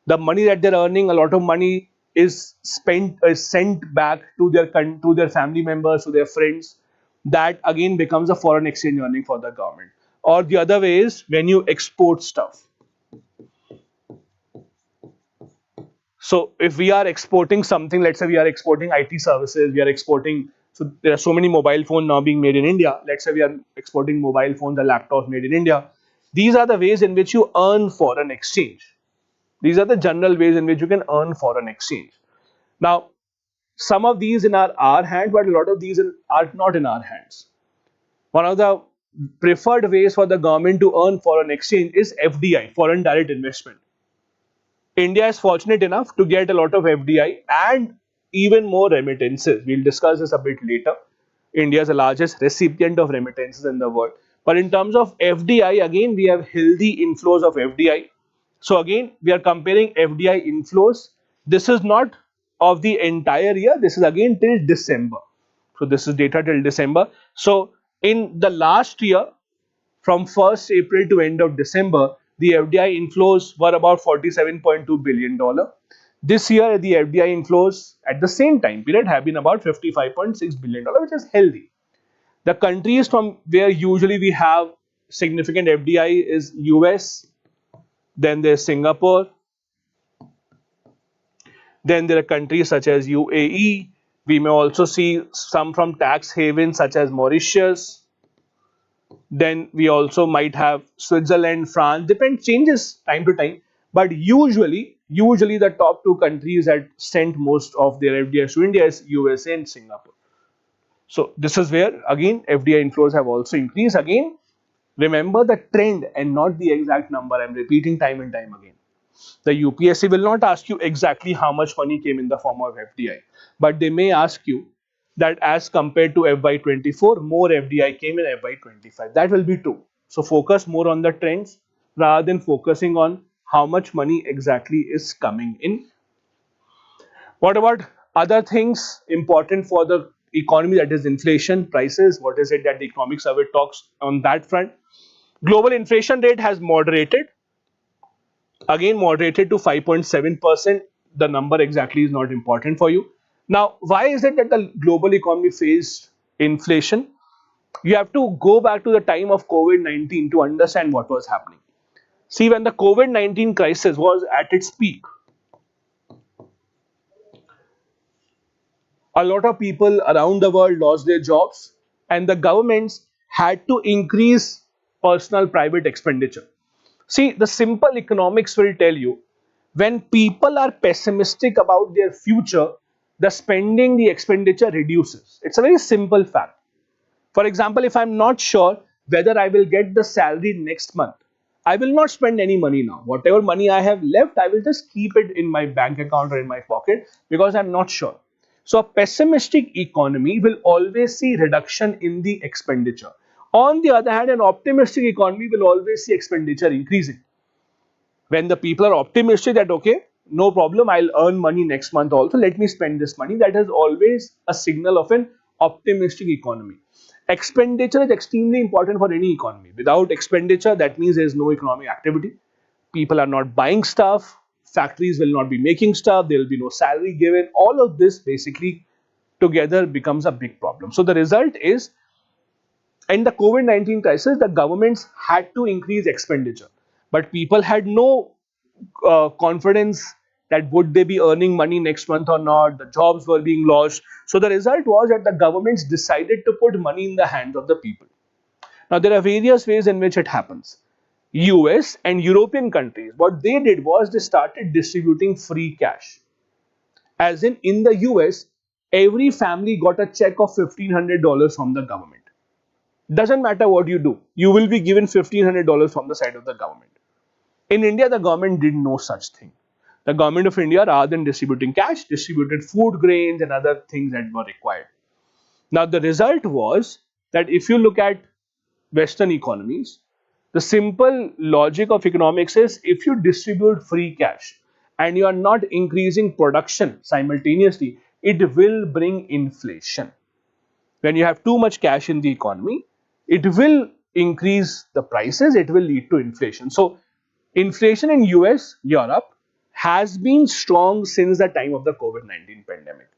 The money that they're earning, a lot of money is sent back to their family members, to their friends. That again becomes a foreign exchange earning for the government. Or the other way is when you export stuff. So if we are exporting something, let's say we are exporting IT services, we are exporting, so there are so many mobile phones now being made in India. Let's say we are exporting mobile phones, the laptops made in India. These are the ways in which you earn foreign exchange. These are the general ways in which you can earn foreign exchange. Now, some of these in our hands, but a lot of these are not in our hands. One of the preferred ways for the government to earn foreign exchange is FDI, foreign direct investment. India is fortunate enough to get a lot of FDI and even more remittances. We'll discuss this a bit later. India is the largest recipient of remittances in the world. But in terms of FDI, again, we have healthy inflows of FDI. So again, we are comparing FDI inflows. This is not of the entire year. This is again till December. So this is data till December. So in the last year, from 1st April to end of December, the FDI inflows were about $47.2 billion. This year, the FDI inflows at the same time period have been about $55.6 billion, which is healthy. The countries from where usually we have significant FDI is US, then there's Singapore, then there are countries such as UAE. We may also see some from tax havens such as Mauritius. Then we also might have Switzerland, France, changes time to time. But usually the top two countries that sent most of their FDIs to India is USA and Singapore. So this is where again FDI inflows have also increased. Again, remember the trend and not the exact number. I'm repeating time and time again. The UPSC will not ask you exactly how much money came in the form of FDI, but they may ask you that as compared to FY24, more FDI came in FY25. That will be true. So focus more on the trends rather than focusing on how much money exactly is coming in. What about other things important for the economy, that is inflation, prices? What is it that the economic survey talks on that front? Global inflation rate has moderated, again moderated to 5.7%. The number exactly is not important for you. Now, why is it that the global economy faced inflation? You have to go back to the time of COVID-19 to understand what was happening. See, when the COVID-19 crisis was at its peak, a lot of people around the world lost their jobs, and the governments had to increase personal private expenditure. See, the simple economics will tell you, when people are pessimistic about their future, the spending, the expenditure reduces. It's a very simple fact. For example, if I'm not sure whether I will get the salary next month, I will not spend any money now. Whatever money I have left, I will just keep it in my bank account or in my pocket because I'm not sure. So a pessimistic economy will always see reduction in the expenditure. On the other hand, an optimistic economy will always see expenditure increasing. When the people are optimistic that okay, no problem, I'll earn money next month also, let me spend this money, that is always a signal of an optimistic economy. Expenditure is extremely important for any economy. Without expenditure, that means there is no economic activity. People are not buying stuff, factories will not be making stuff, there will be no salary given. All of this basically together becomes a big problem. So the result is, in the COVID-19 crisis, the governments had to increase expenditure, but people had no confidence that would they be earning money next month or not. The jobs were being lost. So the result was that the governments decided to put money in the hands of the people. Now there are various ways in which it happens. US and European countries, what they did was they started distributing free cash. As in the US, every family got a check of $1,500 from the government. Doesn't matter what you do, you will be given $1,500 from the side of the government. In India, the government did no such thing. The government of India, rather than distributing cash, distributed food grains and other things that were required. Now, the result was that if you look at Western economies, the simple logic of economics is, if you distribute free cash and you are not increasing production simultaneously, it will bring inflation. When you have too much cash in the economy, it will increase the prices, it will lead to inflation. So inflation in US, Europe has been strong since the time of the COVID-19 pandemic.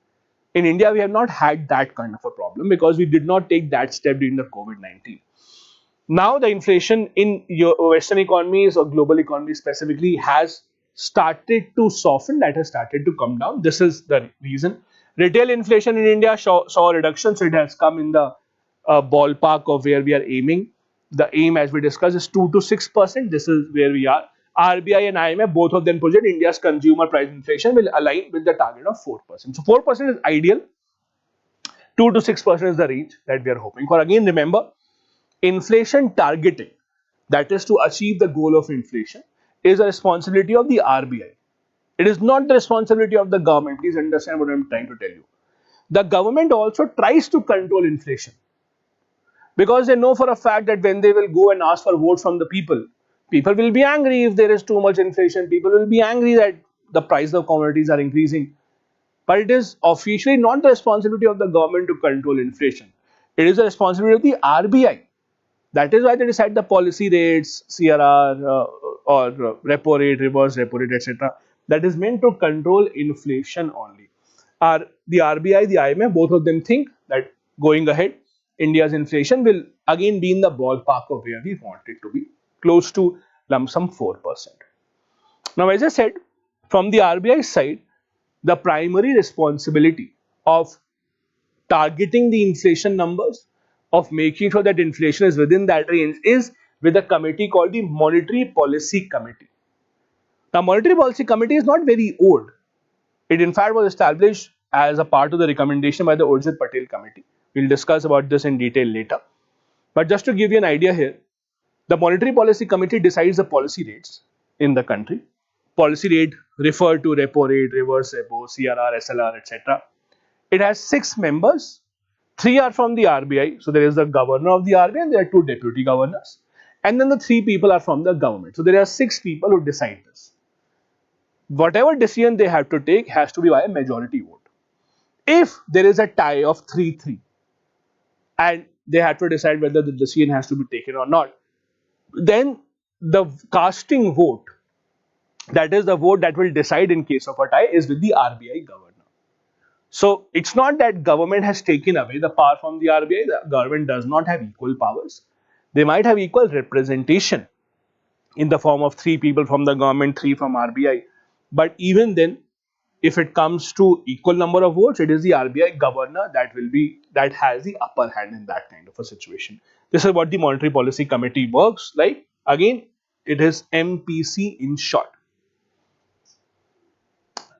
In India, we have not had that kind of a problem because we did not take that step during the COVID-19. Now the inflation in Western economies or global economies specifically has started to soften, that has started to come down. This is the reason. Retail inflation in India saw a reduction, so it has come in the ballpark of where we are aiming. The aim, as we discussed, is 2 to 6%. This is where we are. RBI and IMF, both of them project India's consumer price inflation will align with the target of 4%. So 4% is ideal. 2 to 6% is the range that we are hoping for. Again, remember, inflation targeting, that is to achieve the goal of inflation, is a responsibility of the RBI. It is not the responsibility of the government. Please understand what I am trying to tell you. The government also tries to control inflation because they know for a fact that when they will go and ask for votes from the people, people will be angry if there is too much inflation. People will be angry that the price of commodities are increasing. But it is officially not the responsibility of the government to control inflation. It is the responsibility of the RBI. That is why they decide the policy rates, CRR, or repo rate, reverse repo rate, etc. That is meant to control inflation only. The RBI, the IMF, both of them think that going ahead, India's inflation will again be in the ballpark of where we want it to be, close to lump sum 4%. Now, as I said, from the RBI side, the primary responsibility of targeting the inflation numbers, of making sure that inflation is within that range, is with a committee called the Monetary Policy Committee. Now, Monetary Policy Committee is not very old. It in fact was established as a part of the recommendation by the Urjit Patel Committee, We'll discuss about this in detail later. But just to give you an idea here, the Monetary Policy Committee decides the policy rates in the country. Policy rate refer to repo rate, reverse repo, CRR, SLR, etc. It has 6 members. 3 are from the RBI. So there is the governor of the RBI and there are 2 deputy governors. And then the 3 people are from the government. So there are 6 people who decide this. Whatever decision they have to take has to be by a majority vote. If there is a tie of 3-3 and they have to decide whether the decision has to be taken or not, then the casting vote, that is the vote that will decide in case of a tie, is with the RBI governor. So it's not that government has taken away the power from the RBI. The government does not have equal powers. They might have equal representation in the form of 3 people from the government, 3 from RBI. But even then, if it comes to equal number of votes, it is the RBI governor that has the upper hand in that kind of a situation. This is what the Monetary Policy Committee works like. Again, it is MPC in short.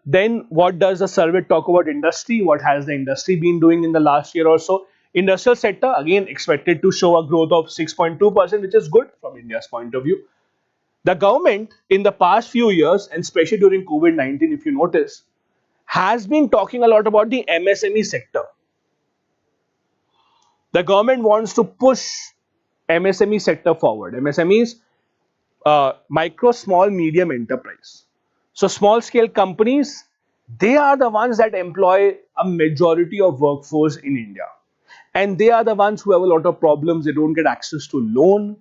Then what does the survey talk about industry? What has the industry been doing in the last year or so? Industrial sector again expected to show a growth of 6.2%, which is good from India's point of view. The government in the past few years, and especially during COVID-19, if you notice, has been talking a lot about the MSME sector. The government wants to push MSME sector forward. MSMEs, micro, small, medium enterprise. So small scale companies, they are the ones that employ a majority of workforce in India. And they are the ones who have a lot of problems. They don't get access to loan.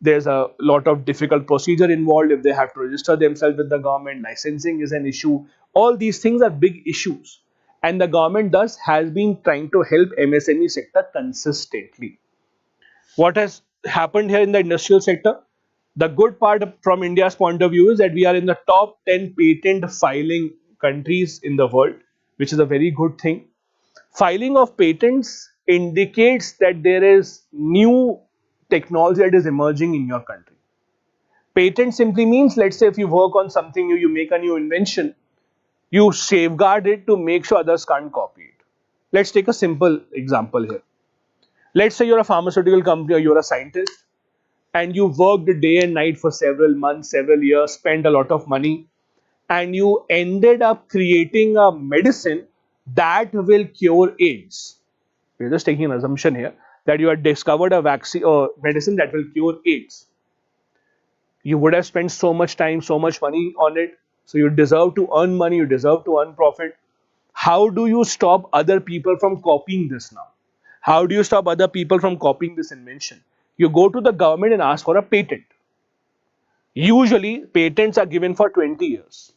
There's a lot of difficult procedure involved if they have to register themselves with the government. Licensing is an issue. All these things are big issues. And the government has been trying to help MSME sector consistently. What has happened here in the industrial sector? The good part from India's point of view is that we are in the top 10 patent filing countries in the world, which is a very good thing. Filing of patents indicates that there is new technology that is emerging in your country. Patent simply means, let's say if you work on something new, you make a new invention, you safeguard it to make sure others can't copy it. Let's take a simple example here. Let's say you're a pharmaceutical company or you're a scientist and you worked day and night for several months, several years, spent a lot of money, and you ended up creating a medicine that will cure AIDS. We're just taking an assumption here that you have discovered a vaccine or medicine that will cure AIDS. You would have spent so much time, so much money on it. So you deserve to earn money, you deserve to earn profit. How do you stop other people from copying this now? How do you stop other people from copying this invention? You go to the government and ask for a patent. Usually, patents are given for 20 years.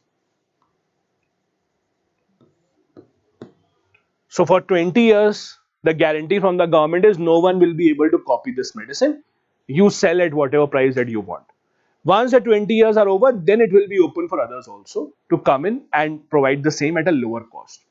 So for 20 years, the guarantee from the government is no one will be able to copy this medicine. You sell at whatever price that you want. Once the 20 years are over, then it will be open for others also to come in and provide the same at a lower cost.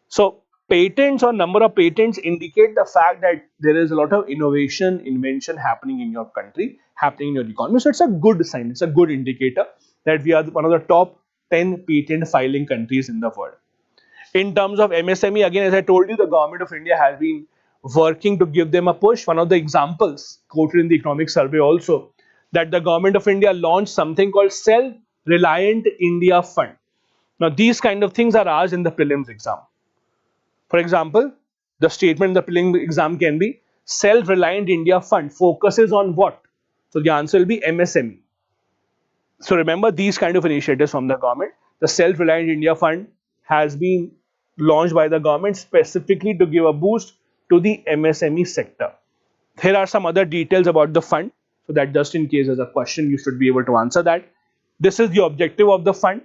So patents or number of patents indicate the fact that there is a lot of innovation, invention happening in your country, happening in your economy. So it's a good sign, it's a good indicator that we are one of the top 10 patent filing countries in the world. In terms of MSME, again, as I told you, the government of India has been working to give them a push. One of the examples quoted in the economic survey also, that the government of India launched something called Self-Reliant India Fund. Now, these kind of things are asked in the prelims exam. For example, the statement in the prelims exam can be, Self-Reliant India Fund focuses on what? So the answer will be MSME. So remember these kind of initiatives from the government. The Self-Reliant India Fund has been launched by the government specifically to give a boost to the MSME sector. Here are some other details about the fund, so that just in case there's a question, you should be able to answer that. This is the objective of the fund.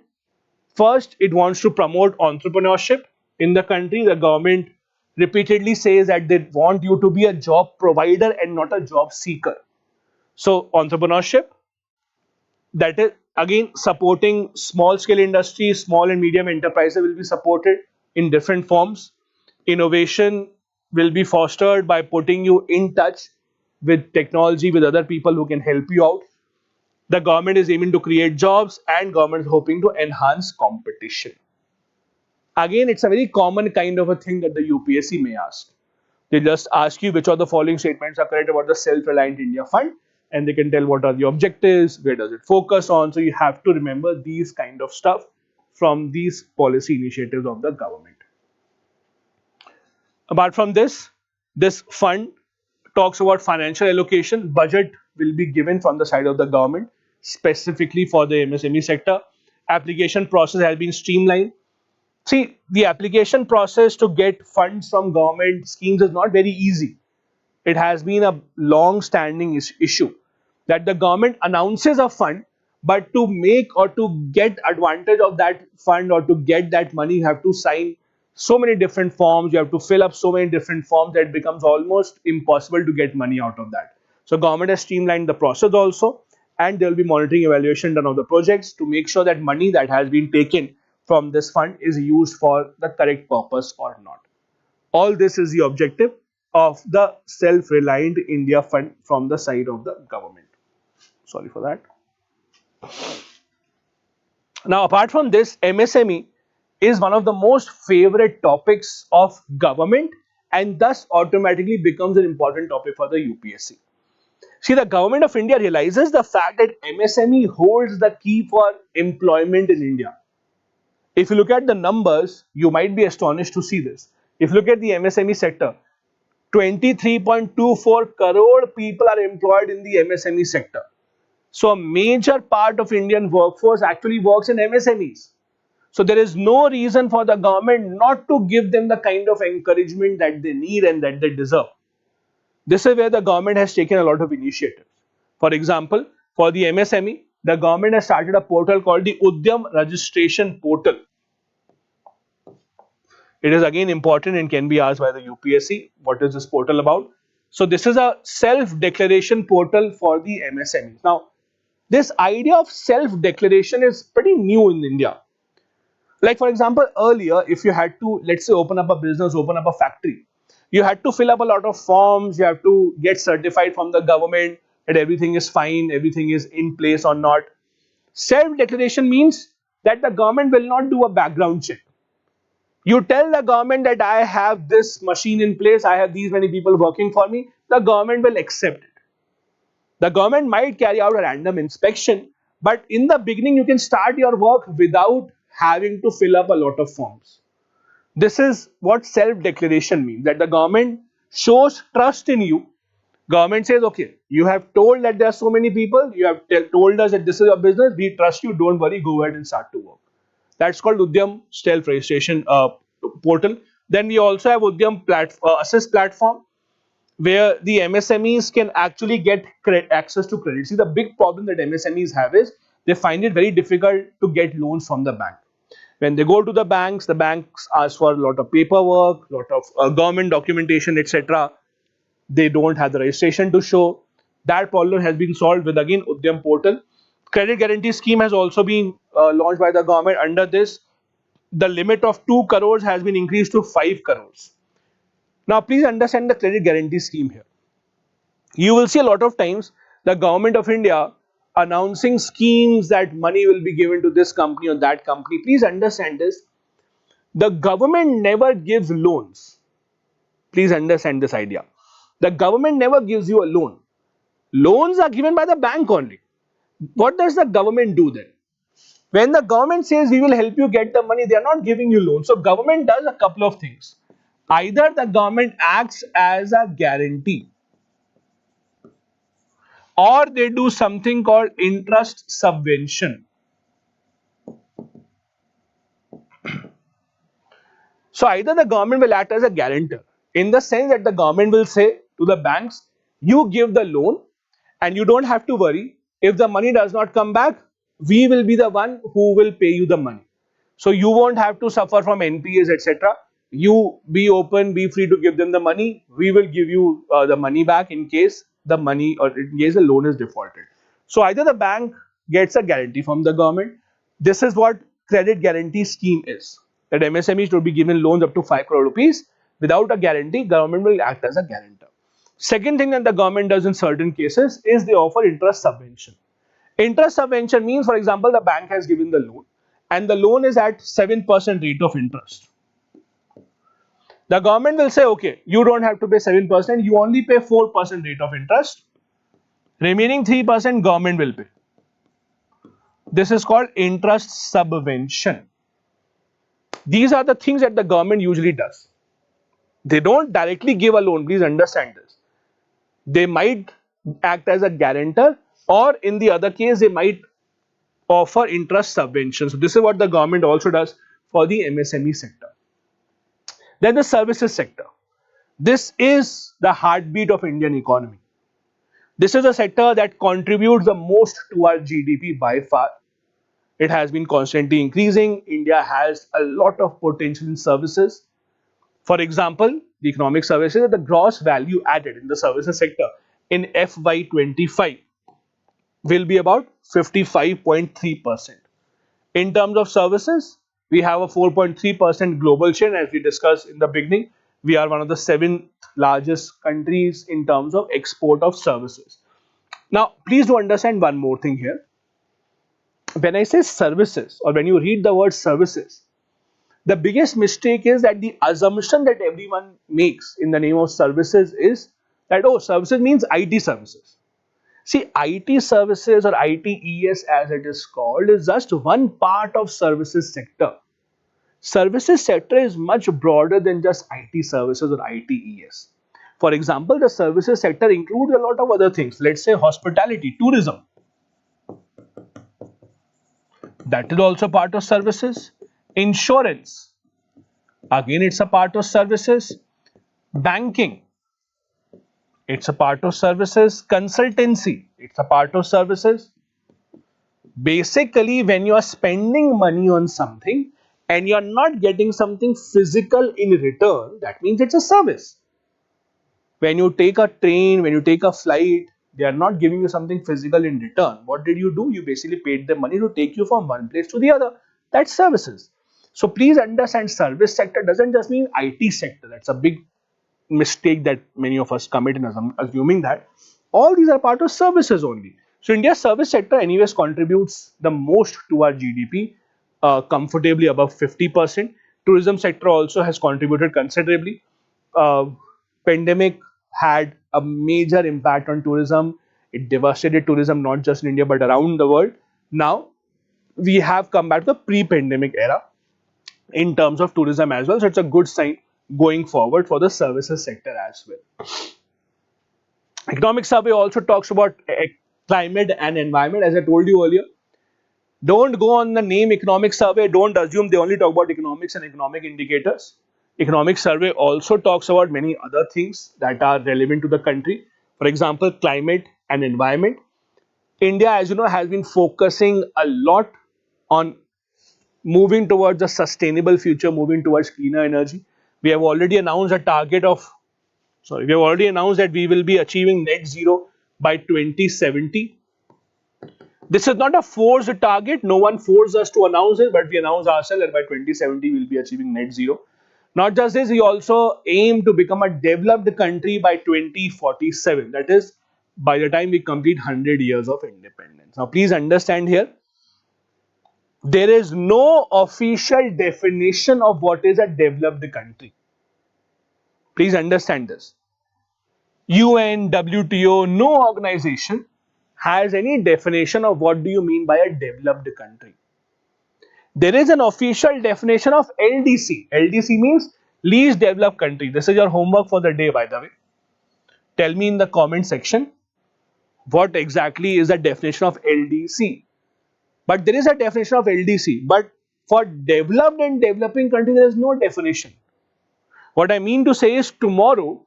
First, it wants to promote entrepreneurship in the country. The government repeatedly says that they want you to be a job provider and not a job seeker. So entrepreneurship, that is again supporting small scale industry, small and medium enterprises will be supported in different forms. Innovation will be fostered by putting you in touch with technology, with other people who can help you out. The government is aiming to create jobs and government is hoping to enhance competition. Again, it's a very common kind of a thing that the UPSC may ask. They just ask you which of the following statements are correct about the Self-Reliant India Fund, and they can tell what are the objectives, where does it focus on. So you have to remember these kind of stuff from these policy initiatives of the government. Apart from this fund talks about financial allocation. Budget will be given from the side of the government specifically for the MSME sector. Application process has been streamlined. See, the application process to get funds from government schemes is not very easy. It has been a long-standing issue that the government announces a fund, but to make or to get advantage of that fund or to get that money, you have to sign so many different forms, you have to fill up so many different forms that it becomes almost impossible to get money out of that. So government has streamlined the process also, and there will be monitoring evaluation done of the projects to make sure that money that has been taken from this fund is used for the correct purpose or not. All this is the objective of the Self-Reliant India Fund from the side of the government. Sorry for that. Now, apart from this, MSME is one of the most favorite topics of government and thus automatically becomes an important topic for the UPSC. See, the government of India realizes the fact that MSME holds the key for employment in India. If you look at the numbers, you might be astonished to see this. If you look at the MSME sector, 23.24 crore people are employed in the MSME sector. So a major part of Indian workforce actually works in MSMEs. So there is no reason for the government not to give them the kind of encouragement that they need and that they deserve. This is where the government has taken a lot of initiatives. For example, for the MSME, the government has started a portal called the Udyam Registration Portal. It is again important and can be asked by the UPSC, what is this portal about? So this is a self-declaration portal for the MSME. Now, this idea of self-declaration is pretty new in India. Like for example, earlier, if you had to, let's say, open up a business, open up a factory, you had to fill up a lot of forms, you have to get certified from the government that everything is fine, everything is in place or not. Self-declaration means that the government will not do a background check. You tell the government that I have this machine in place, I have these many people working for me, the government will accept it. The government might carry out a random inspection, but in the beginning you can start your work without having to fill up a lot of forms. This is what self-declaration means, that the government shows trust in you. Government says, okay, you have told that there are so many people, you have told us that this is your business, we trust you, don't worry, go ahead and start to work. That's called Udyam self-registration portal. Then we also have Udyam Assist platform, where the MSMEs can actually get access to credit. See, the big problem that MSMEs have is they find it very difficult to get loans from the bank. When they go to the banks ask for a lot of paperwork, lot of government documentation, etc. They don't have the registration to show. That problem has been solved with again Udyam portal. Credit guarantee scheme has also been launched by the government. Under this, the limit of 2 crores has been increased to 5 crores. Now, please understand the credit guarantee scheme here. You will see a lot of times the government of India announcing schemes that money will be given to this company or that company. Please understand this. The government never gives loans. Please understand this idea. The government never gives you a loan. Loans are given by the bank only. What does the government do then? When the government says we will help you get the money, they are not giving you loans. So government does a couple of things. Either the government acts as a guarantee, or they do something called interest subvention. So either the government will act as a guarantor, in the sense that the government will say to the banks, you give the loan and you don't have to worry. If the money does not come back, we will be the one who will pay you the money. So you won't have to suffer from NPAs, etc. You be open, be free to give them the money. We will give you the money back in case the money or in case the loan is defaulted. So either the bank gets a guarantee from the government. This is what credit guarantee scheme is. That MSMEs will be given loans up to 5 crore rupees. Without a guarantee, government will act as a guarantor. Second thing that the government does in certain cases is they offer interest subvention. Interest subvention means, for example, the bank has given the loan and the loan is at 7% rate of interest. The government will say, okay, you don't have to pay 7%, you only pay 4% rate of interest. Remaining 3% government will pay. This is called interest subvention. These are the things that the government usually does. They don't directly give a loan, please understand this. They might act as a guarantor, or in the other case, they might offer interest subvention. So this is what the government also does for the MSME sector. Then the services sector. This is the heartbeat of Indian economy. This is a sector that contributes the most to our GDP by far. It has been constantly increasing. India has a lot of potential in services. For example, the economic services, the gross value added in the services sector in FY25 will be about 55.3%. In terms of services, we have a 4.3% global share. As we discussed in the beginning, we are one of the 7th largest countries in terms of export of services. Now, please do understand one more thing here. When I say services, or when you read the word services, the biggest mistake is that the assumption that everyone makes in the name of services is that, oh, services means IT services. See, IT services or ITES as it is called is just one part of services sector. Services sector is much broader than just IT services or ITES. For example, the services sector includes a lot of other things. Let's say hospitality, tourism. That is also part of services. Insurance. Again, it's a part of services. Banking. It's a part of services. Consultancy. It's a part of services. Basically, when you are spending money on something and you are not getting something physical in return, that means it's a service. When you take a train, when you take a flight, they are not giving you something physical in return. What did you do? You basically paid them money to take you from one place to the other. That's services. So please understand, service sector doesn't just mean IT sector. That's a big mistake that many of us commit in assuming that all these are part of services only. So India's service sector anyways contributes the most to our GDP, comfortably above 50%. Tourism sector also has contributed considerably. Pandemic had a major impact on tourism. It devastated tourism not just in India but around the world. Now we have come back to the pre-pandemic era in terms of tourism as well. So it's a good sign going forward for the services sector as well. Economic survey also talks about climate and environment. As I told you earlier, don't go on the name economic survey. Don't assume they only talk about economics and economic indicators. Economic survey also talks about many other things that are relevant to the country. For example, climate and environment. India, as you know, has been focusing a lot on moving towards a sustainable future, moving towards cleaner energy. We have already announced a target of, we have already announced that we will be achieving net zero by 2070. This is not a forced target. No one forced us to announce it, but we announced ourselves that by 2070 we will be achieving net zero. Not just this, we also aim to become a developed country by 2047. That is, by the time we complete 100 years of independence. Now, please understand here, there is no official definition of what is a developed country. Please understand this. UN, WTO, no organization has any definition of what do you mean by a developed country. There is an official definition of LDC. LDC means least developed country. This is your homework for the day, by the way. Tell me in the comment section what exactly is the definition of LDC. But there is a definition of LDC. But for developed and developing country, there is no definition. What I mean to say is, tomorrow,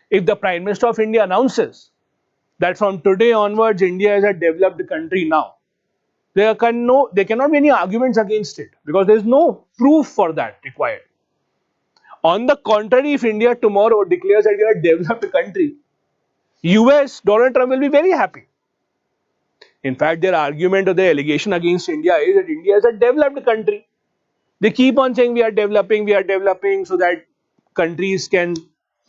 if the Prime Minister of India announces that from today onwards, India is a developed country now, there cannot be any arguments against it because there is no proof for that required. On the contrary, if India tomorrow declares that we are a developed country, US, Donald Trump will be very happy. In fact, their argument or their allegation against India is that India is a developed country. They keep on saying we are developing so that countries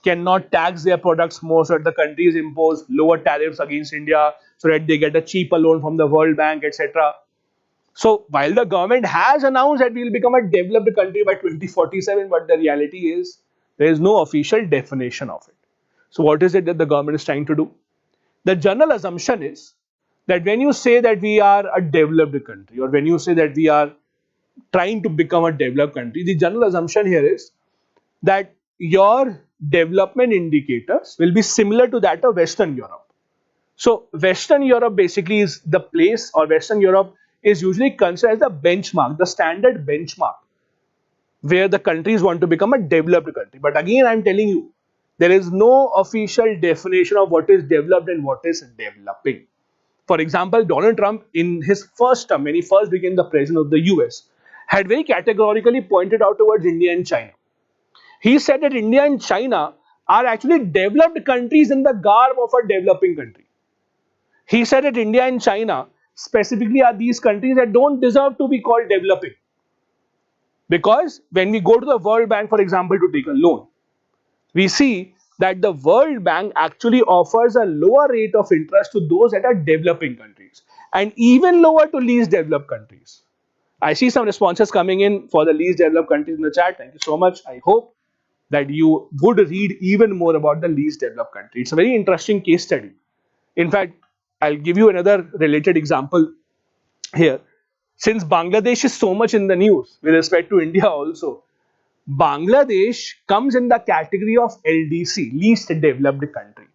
cannot tax their products more, so that the countries impose lower tariffs against India, so that they get a cheaper loan from the World Bank, etc. So while the government has announced that we will become a developed country by 2047, but the reality is There is no official definition of it. So what is it that the government is trying to do? The general assumption is that when you say that we are a developed country, or when you say that we are trying to become a developed country, the general assumption here is that your development indicators will be similar to that of Western Europe. So Western Europe basically is the place, or Western Europe is usually considered as the benchmark, the standard benchmark, where the countries want to become a developed country. But again, I'm telling you, there is no official definition of what is developed and what is developing. For example, Donald Trump, in his first term, when he first became the president of the US, had very categorically pointed out towards India and China. He said that India and China are actually developed countries in the garb of a developing country. He said that India and China specifically are these countries that don't deserve to be called developing. Because when we go to the World Bank, for example, to take a loan, we see that the World Bank actually offers a lower rate of interest to those that are developing countries, and even lower to least developed countries. I see some responses coming in for the least developed countries in the chat. Thank you so much. I hope that you would read even more about the least developed country. It's a very interesting case study. In fact, I'll give you another related example here. Since Bangladesh is so much in the news with respect to India also, Bangladesh comes in the category of LDC, least developed country.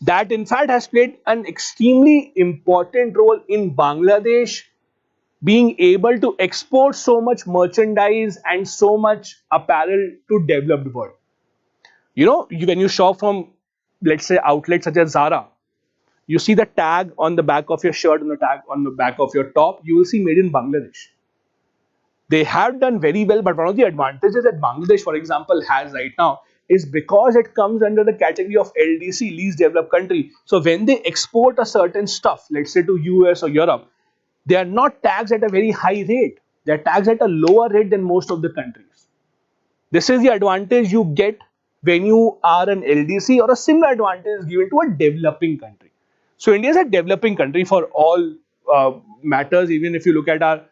That in fact has played an extremely important role in Bangladesh being able to export so much merchandise and so much apparel to developed world. You know, when you shop from, let's say, outlets such as Zara, you see the tag on the back of your shirt and the tag on the back of your top, you will see made in Bangladesh. They have done very well, but one of the advantages that Bangladesh, for example, has right now is because it comes under the category of LDC, least developed country. So when they export a certain stuff, let's say to US or Europe, they are not taxed at a very high rate. They are taxed at a lower rate than most of the countries. This is the advantage you get when you are an LDC, or a similar advantage is given to a developing country. So India is a developing country for all matters. Even if you look at our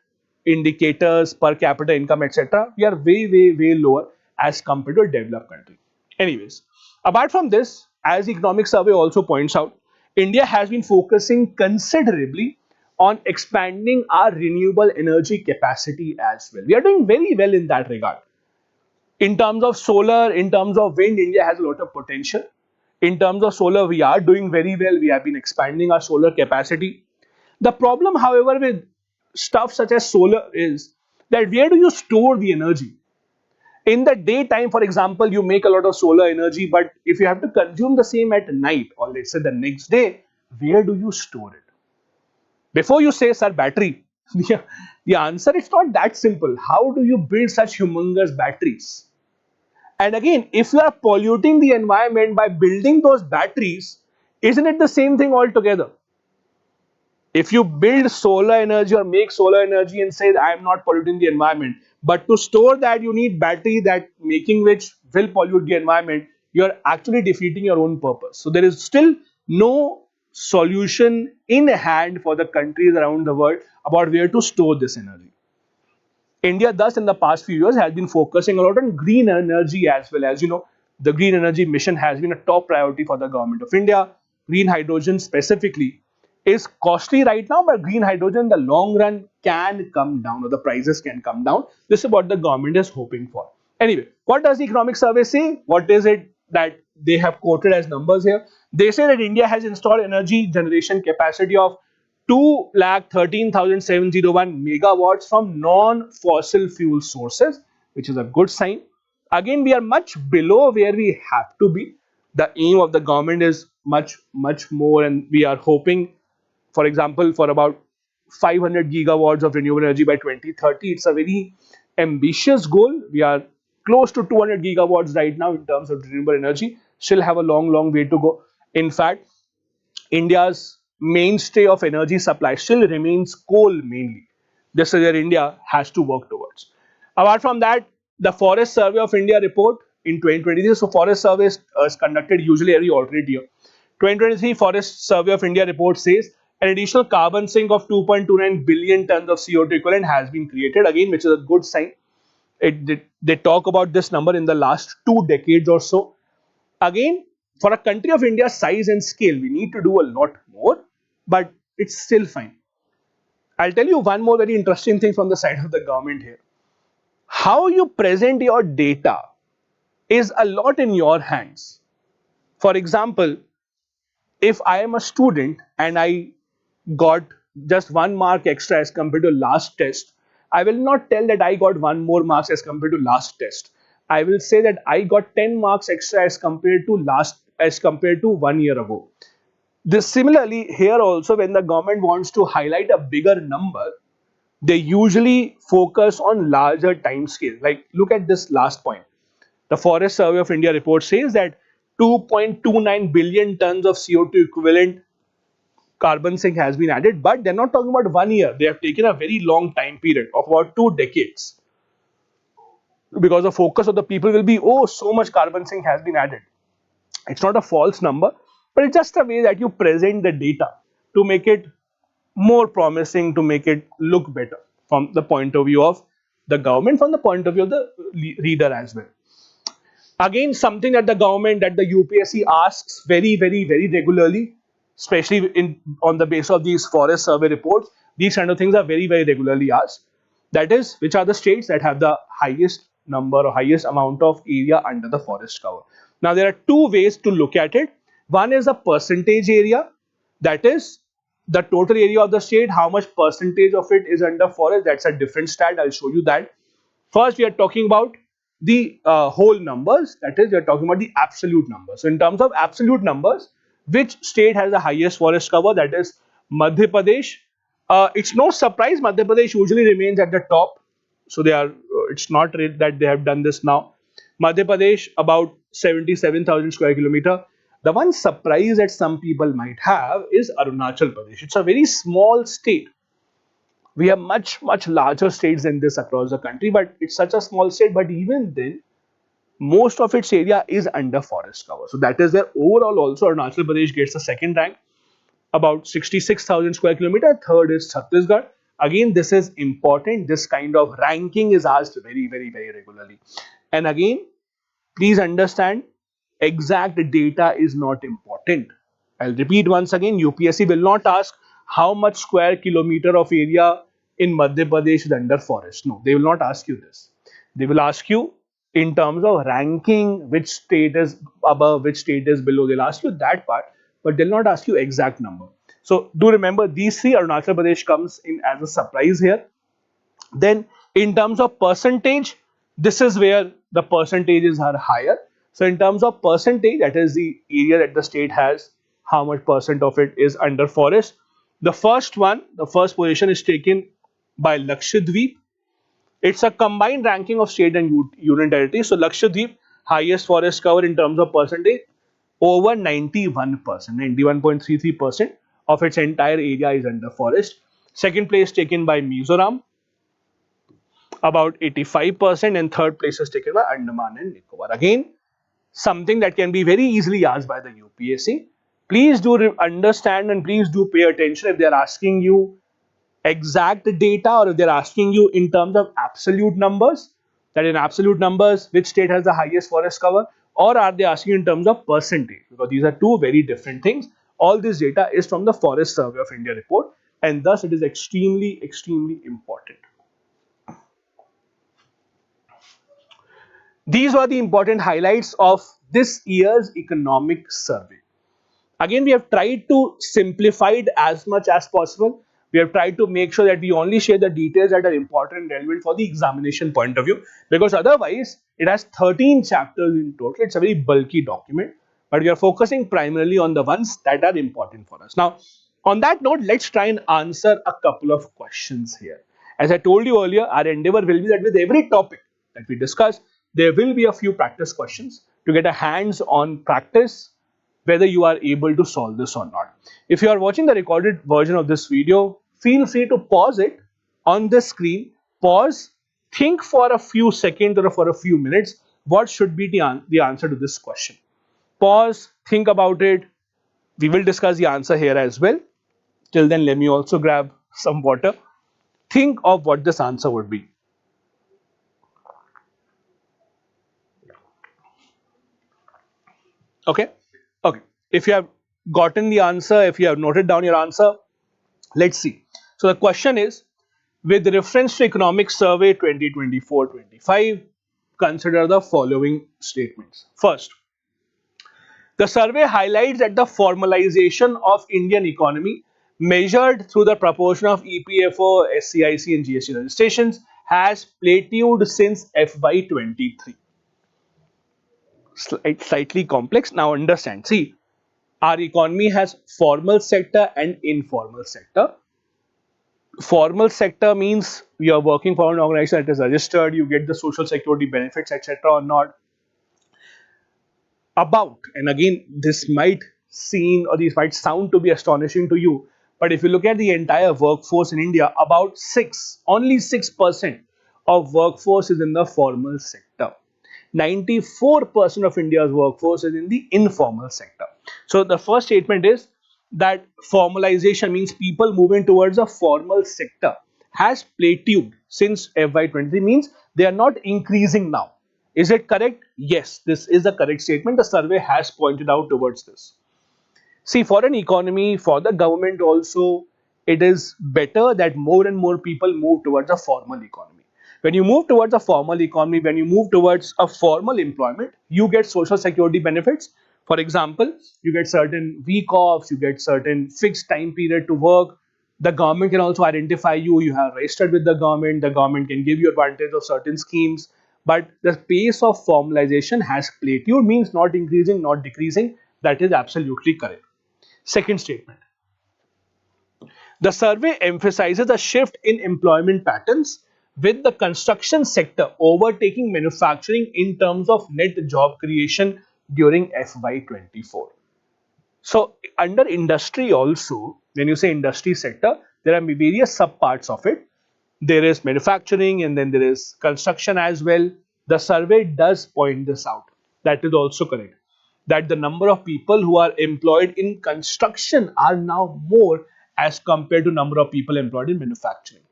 indicators, per capita income, etc., we are way lower as compared to a developed country. Anyways, apart from this, as the economic survey also points out, India has been focusing considerably on expanding our renewable energy capacity as well. We are doing very well in that regard. In terms of solar, in terms of wind, India has a lot of potential. In terms of solar, we are doing very well. We have been expanding our solar capacity. The problem, however, with stuff such as solar is that where do you store the energy? In the daytime, for example, you make a lot of solar energy, but if you have to consume the same at night, or let's say the next day, where do you store it? Before you say, sir, battery, the answer is not that simple. How do you build such humongous batteries? And again, if you are polluting the environment by building those batteries, isn't it the same thing altogether? If you build solar energy or make solar energy and say, I am not polluting the environment, but to store that you need battery, that making which will pollute the environment, you are actually defeating your own purpose. So there is still no solution in hand for the countries around the world about where to store this energy. India thus in the past few years has been focusing a lot on green energy as well. As you know, the green energy mission has been a top priority for the government of India. Green hydrogen specifically is costly right now, but green hydrogen in the long run can come down, or the prices can come down. This is what the government is hoping for. Anyway, what does the economic survey say? What is it that they have quoted as numbers here? They say that India has installed energy generation capacity of 2,13,701 megawatts from non-fossil fuel sources, which is a good sign. Again, we are much below where we have to be. The aim of the government is much more, and we are hoping, for example, for about 500 gigawatts of renewable energy by 2030. It's a very ambitious goal. We are close to 200 gigawatts right now in terms of renewable energy. Still have a long way to go. In fact, India's mainstay of energy supply still remains coal mainly. This is where India has to work towards. Apart from that, the Forest Survey of India report in 2023. So Forest Survey is conducted usually every alternate year. 2023 Forest Survey of India report says an additional carbon sink of 2.29 billion tons of CO2 equivalent has been created, again, which is a good sign. They talk about this number in the last 2 decades or so. Again, for a country of India's size and scale, we need to do a lot more, but it's still fine. I'll tell you one more very interesting thing from the side of the government here. How you present your data is a lot in your hands. For example, if I am a student and I got just 1 mark extra as compared to last test, I will not tell that I got 1 more marks as compared to last test. I will say that I got 10 marks extra as compared to 1 year ago. This similarly here also, when the government wants to highlight a bigger number, they usually focus on larger time scale. Like look at this last point. The Forest Survey of India report says that 2.29 billion tons of CO2 equivalent carbon sink has been added, but they're not talking about 1 year. They have taken a very long time period of about 2 decades, because the focus of the people will be, oh, so much carbon sink has been added. It's not a false number, but it's just a way that you present the data to make it more promising, to make it look better from the point of view of the government, from the point of view of the reader as well. Again, something that the government, that the UPSC asks very regularly, especially on the basis of these forest survey reports, these kind of things are very regularly asked. That is, which are the states that have the highest number or highest amount of area under the forest cover. Now, there are two ways to look at it. One is a percentage area, that is the total area of the state, how much percentage of it is under forest. That's a different stat. I'll show you that. First, we are talking about the whole numbers, that is, we are talking about the absolute numbers. So, in terms of absolute numbers, which state has the highest forest cover? That is Madhya Pradesh. It's no surprise Madhya Pradesh usually remains at the top. So, they are. It's not that they have done this now. Madhya Pradesh about 77,000 square kilometer. The one surprise that some people might have is Arunachal Pradesh. It's a very small state. We have much larger states than this across the country, but it's such a small state. But even then, most of its area is under forest cover. So that is where overall also Arunachal Pradesh gets the second rank, about 66,000 square kilometer. Third is Chhattisgarh. Again, this is important. This kind of ranking is asked very regularly. And again, please understand, exact data is not important. I'll repeat once again, UPSC will not ask how much square kilometer of area in Madhya Pradesh is under forest. No, they will not ask you this. They will ask you in terms of ranking, which state is above, which state is below. They'll ask you that part, but they'll not ask you exact number. So do remember, these three, Arunachal Pradesh comes in as a surprise here. Then in terms of percentage, this is where the percentages are higher. So in terms of percentage, that is the area that the state has, how much percent of it is under forest. The first position is taken by Lakshadweep. It's a combined ranking of state and union territories. So Lakshadweep, highest forest cover in terms of percentage, over 91%, 91.33% of its entire area is under forest. Second place taken by Mizoram, about 85%, and third place is taken by Andaman and Nicobar. Again, something that can be very easily asked by the UPSC. Please do understand and please do pay attention if they are asking you exact data or if they are asking you in terms of absolute numbers, that in absolute numbers which state has the highest forest cover, or are they asking in terms of percentage, because these are two very different things. All this data is from the Forest Survey of India report, and thus it is extremely important. These were the important highlights of this year's economic survey. Again, we have tried to simplify it as much as possible. We have tried to make sure that we only share the details that are important and relevant for the examination point of view, because otherwise it has 13 chapters in total. It's a very bulky document, but we are focusing primarily on the ones that are important for us. Now, on that note, let's try and answer a couple of questions here. As I told you earlier, our endeavor will be that with every topic that we discuss, there will be a few practice questions to get a hands-on practice whether you are able to solve this or not. If you are watching the recorded version of this video, feel free to pause it on the screen. Pause, think for a few seconds or for a few minutes, what should be the answer to this question. Pause, think about it. We will discuss the answer here as well. Till then, let me also grab some water. Think of what this answer would be. Okay. Okay. If you have gotten the answer, if you have noted down your answer, let's see. So the question is, with reference to Economic Survey 2024-25, consider the following statements. First, the survey highlights that the formalization of Indian economy measured through the proportion of EPFO, SCIC and GST registrations has plateaued since FY23. Slightly complex. Now understand. See, our economy has formal sector and informal sector. Formal sector means you are working for an organization that is registered, you get the social security benefits, etc. or not. About, and again, this might seem or this might sound to be astonishing to you, but if you look at the entire workforce in India, about only 6% of workforce is in the formal sector. 94% of India's workforce is in the informal sector. So the first statement is that formalization means people moving towards a formal sector has plateaued since FY23, means they are not increasing now. Is it correct? Yes, this is a correct statement. The survey has pointed out towards this. See, for an economy, for the government also, it is better that more and more people move towards a formal economy. When you move towards a formal economy, when you move towards a formal employment, you get social security benefits. For example, you get certain week offs, you get certain fixed time period to work. The government can also identify you, you have registered with the government can give you advantage of certain schemes. But the pace of formalization has plateaued, means not increasing, not decreasing. That is absolutely correct. Second statement. The survey emphasizes a shift in employment patterns, with the construction sector overtaking manufacturing in terms of net job creation during FY24. So, under industry also, when you say industry sector, there are various subparts of it. There is manufacturing and then there is construction as well. The survey does point this out. That is also correct. That the number of people who are employed in construction are now more as compared to number of people employed in manufacturing.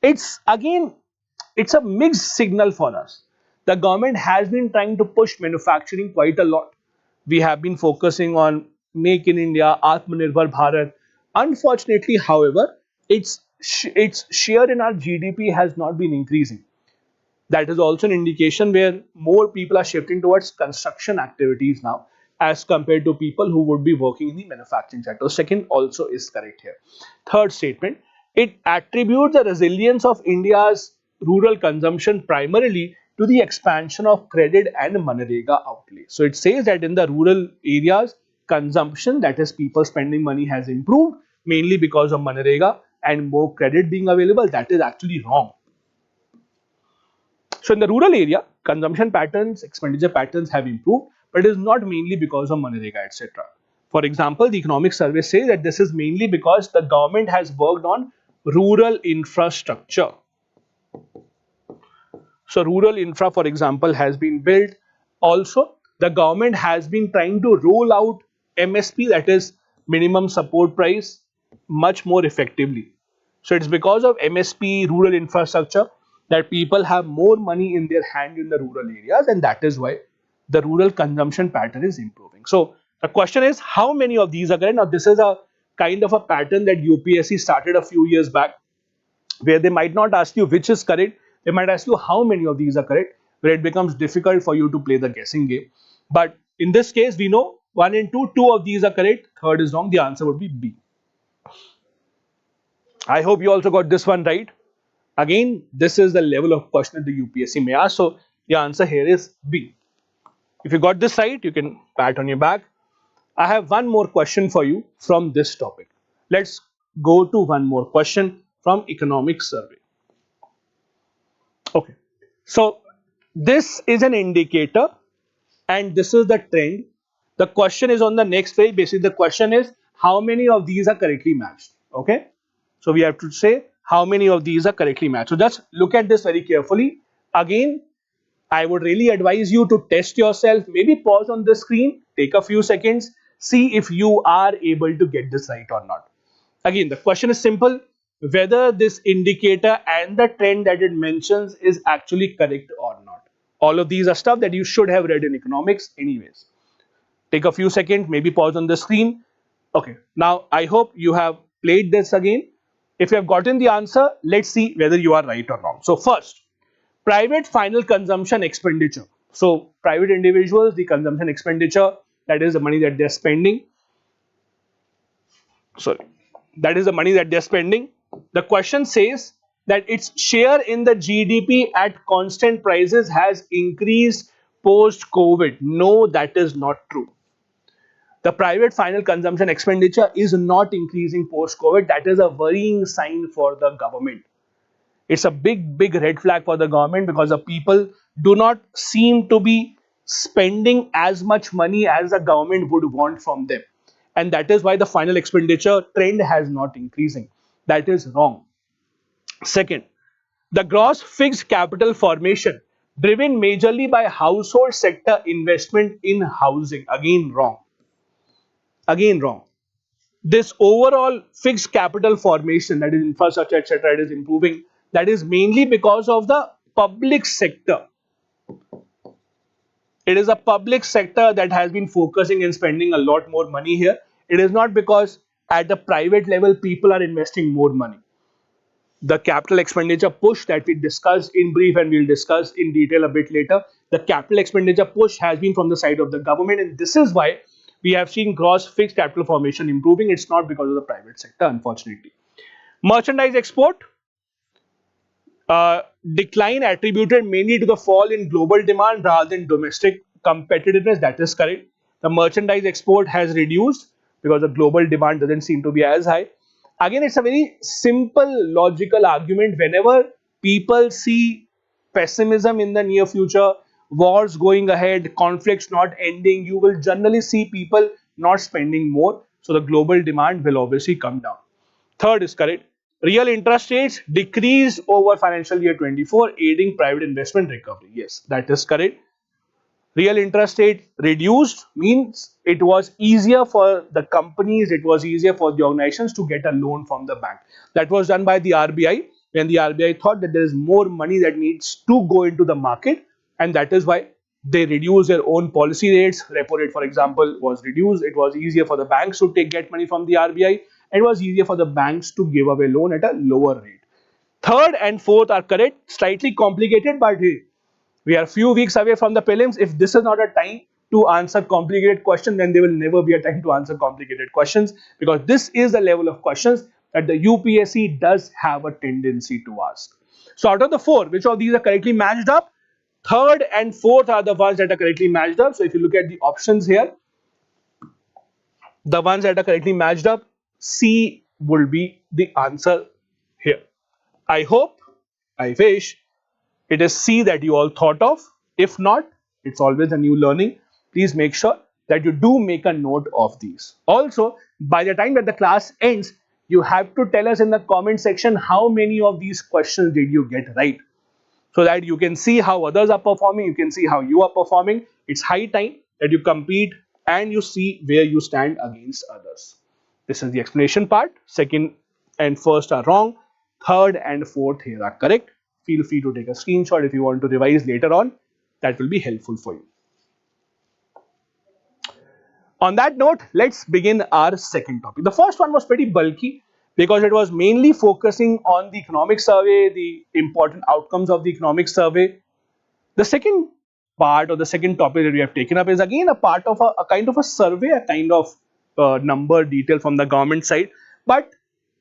It's again, it's a mixed signal for us. The government has been trying to push manufacturing quite a lot. We have been focusing on Make in India, Atmanirbhar Bharat. Unfortunately, however, its share in our GDP has not been increasing. That is also an indication where more people are shifting towards construction activities now as compared to people who would be working in the manufacturing sector. Second also is correct here. Third statement, it attributes the resilience of India's rural consumption primarily to the expansion of credit and Manrega outlay. So it says that in the rural areas, consumption, that is people spending money, has improved mainly because of Manrega and more credit being available. That is actually wrong. So in the rural area, consumption patterns, expenditure patterns have improved, but it is not mainly because of Manrega, etc. For example, the economic survey says that this is mainly because the government has worked on rural infrastructure. So rural infra, for example, has been built. Also, the government has been trying to roll out MSP, that is minimum support price, much more effectively. So it's because of MSP, rural infrastructure, that people have more money in their hand in the rural areas, and that is why the rural consumption pattern is improving. So the question is, how many of these are correct? Now, this is a kind of a pattern that UPSC started a few years back, where they might not ask you which is correct, they might ask you how many of these are correct, where it becomes difficult for you to play the guessing game. But in this case, we know 1 and 2, 2 of these are correct, third is wrong, the answer would be B. I hope you also got this one right. Again, this is the level of question that the UPSC may ask, so the answer here is B. If you got this right, you can pat on your back. I have one more question for you from this topic. Let's go to one more question from economic survey. Okay, so this is an indicator and this is the trend. The question is on the next page. Basically, the question is how many of these are correctly matched. Okay, so we have to say how many of these are correctly matched. So just look at this very carefully. Again, I would really advise you to test yourself. Maybe pause on the screen, take a few seconds, see if you are able to get this right or not. Again, the question is simple, whether this indicator and the trend that it mentions is actually correct or not. All of these are stuff that you should have read in economics anyways. Take a few seconds, maybe pause on the screen. Okay, now I hope you have played this again. If you have gotten the answer, let's see whether you are right or wrong. So first, private final consumption expenditure. So private individuals, the consumption expenditure, that is the money that they're spending. Sorry, that is the money that they're spending. The question says that its share in the GDP at constant prices has increased post COVID. No, that is not true. The private final consumption expenditure is not increasing post COVID. That is a worrying sign for the government. It's a big red flag for the government because the people do not seem to be spending as much money as the government would want from them. And that is why the final expenditure trend has not increasing. That is wrong. Second, the gross fixed capital formation driven majorly by household sector investment in housing. Again wrong. Again wrong. This overall fixed capital formation, that is infrastructure, etc., it is improving. That is mainly because of the public sector. It is a public sector that has been focusing and spending a lot more money here. It is not because at the private level people are investing more money. The capital expenditure push that we discussed in brief and we'll discuss in detail a bit later, the capital expenditure push has been from the side of the government, and this is why we have seen gross fixed capital formation improving. It's not because of the private sector, unfortunately. Merchandise export, decline attributed mainly to the fall in global demand rather than domestic competitiveness. That is correct. The merchandise export has reduced because the global demand doesn't seem to be as high. Again, it's a very simple logical argument. Whenever people see pessimism in the near future, wars going ahead, conflicts not ending, you will generally see people not spending more. So the global demand will obviously come down. Third is correct. Real interest rates decreased over financial year 24, aiding private investment recovery. Yes, that is correct. Real interest rate reduced means it was easier for the companies, it was easier for the organizations to get a loan from the bank. That was done by the RBI when the RBI thought that there is more money that needs to go into the market, and that is why they reduced their own policy rates. Repo rate, for example, was reduced. It was easier for the banks to get money from the RBI, and it was easier for the banks to give away loan at a lower rate. Third and fourth are correct, slightly complicated, but hey, we are few weeks away from the prelims. If this is not a time to answer complicated questions, then there will never be a time to answer complicated questions, because this is the level of questions that the UPSC does have a tendency to ask. So out of the four, which of these are correctly matched up? Third and fourth are the ones that are correctly matched up. So if you look at the options here, the ones that are correctly matched up, C will be the answer here. I hope, I wish it is C that you all thought of. If not, it's always a new learning. Please make sure that you do make a note of these. Also, by the time that the class ends, you have to tell us in the comment section how many of these questions did you get right, so that you can see how others are performing, you can see how you are performing. It's high time that you compete and you see where you stand against others. This is the explanation part. Second and first are wrong. Third and fourth here are correct. Feel free to take a screenshot if you want to revise later on. That will be helpful for you. On that note, let's begin our second topic. The first one was pretty bulky because it was mainly focusing on the economic survey, the important outcomes of the economic survey. The second part or the second topic that we have taken up is again a part of a kind of a survey, a kind of number detail from the government side, but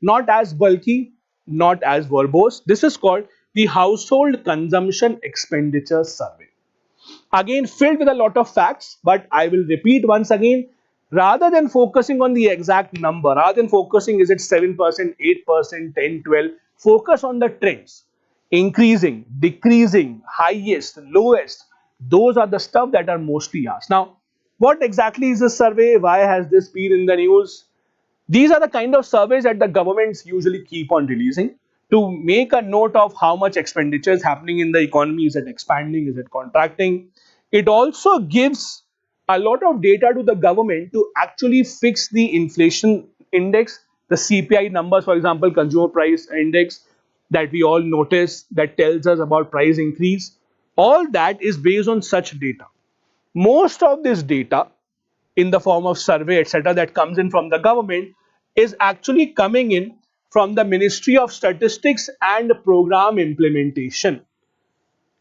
not as bulky, not as verbose. This is called the Household Consumption Expenditure Survey. Again, filled with a lot of facts, but I will repeat once again, rather than focusing on the exact number, rather than focusing is it 7%, 8%, 10, 12, focus on the trends. Increasing, decreasing, highest, lowest, those are the stuff that are mostly asked. Now, what exactly is this survey? Why has this been in the news? These are the kind of surveys that the governments usually keep on releasing to make a note of how much expenditure is happening in the economy. Is it expanding? Is it contracting? It also gives a lot of data to the government to actually fix the inflation index, the CPI numbers, for example, consumer price index that we all notice that tells us about price increase. All that is based on such data. Most of this data in the form of survey, etc., that comes in from the government is actually coming in from the Ministry of Statistics and Program Implementation.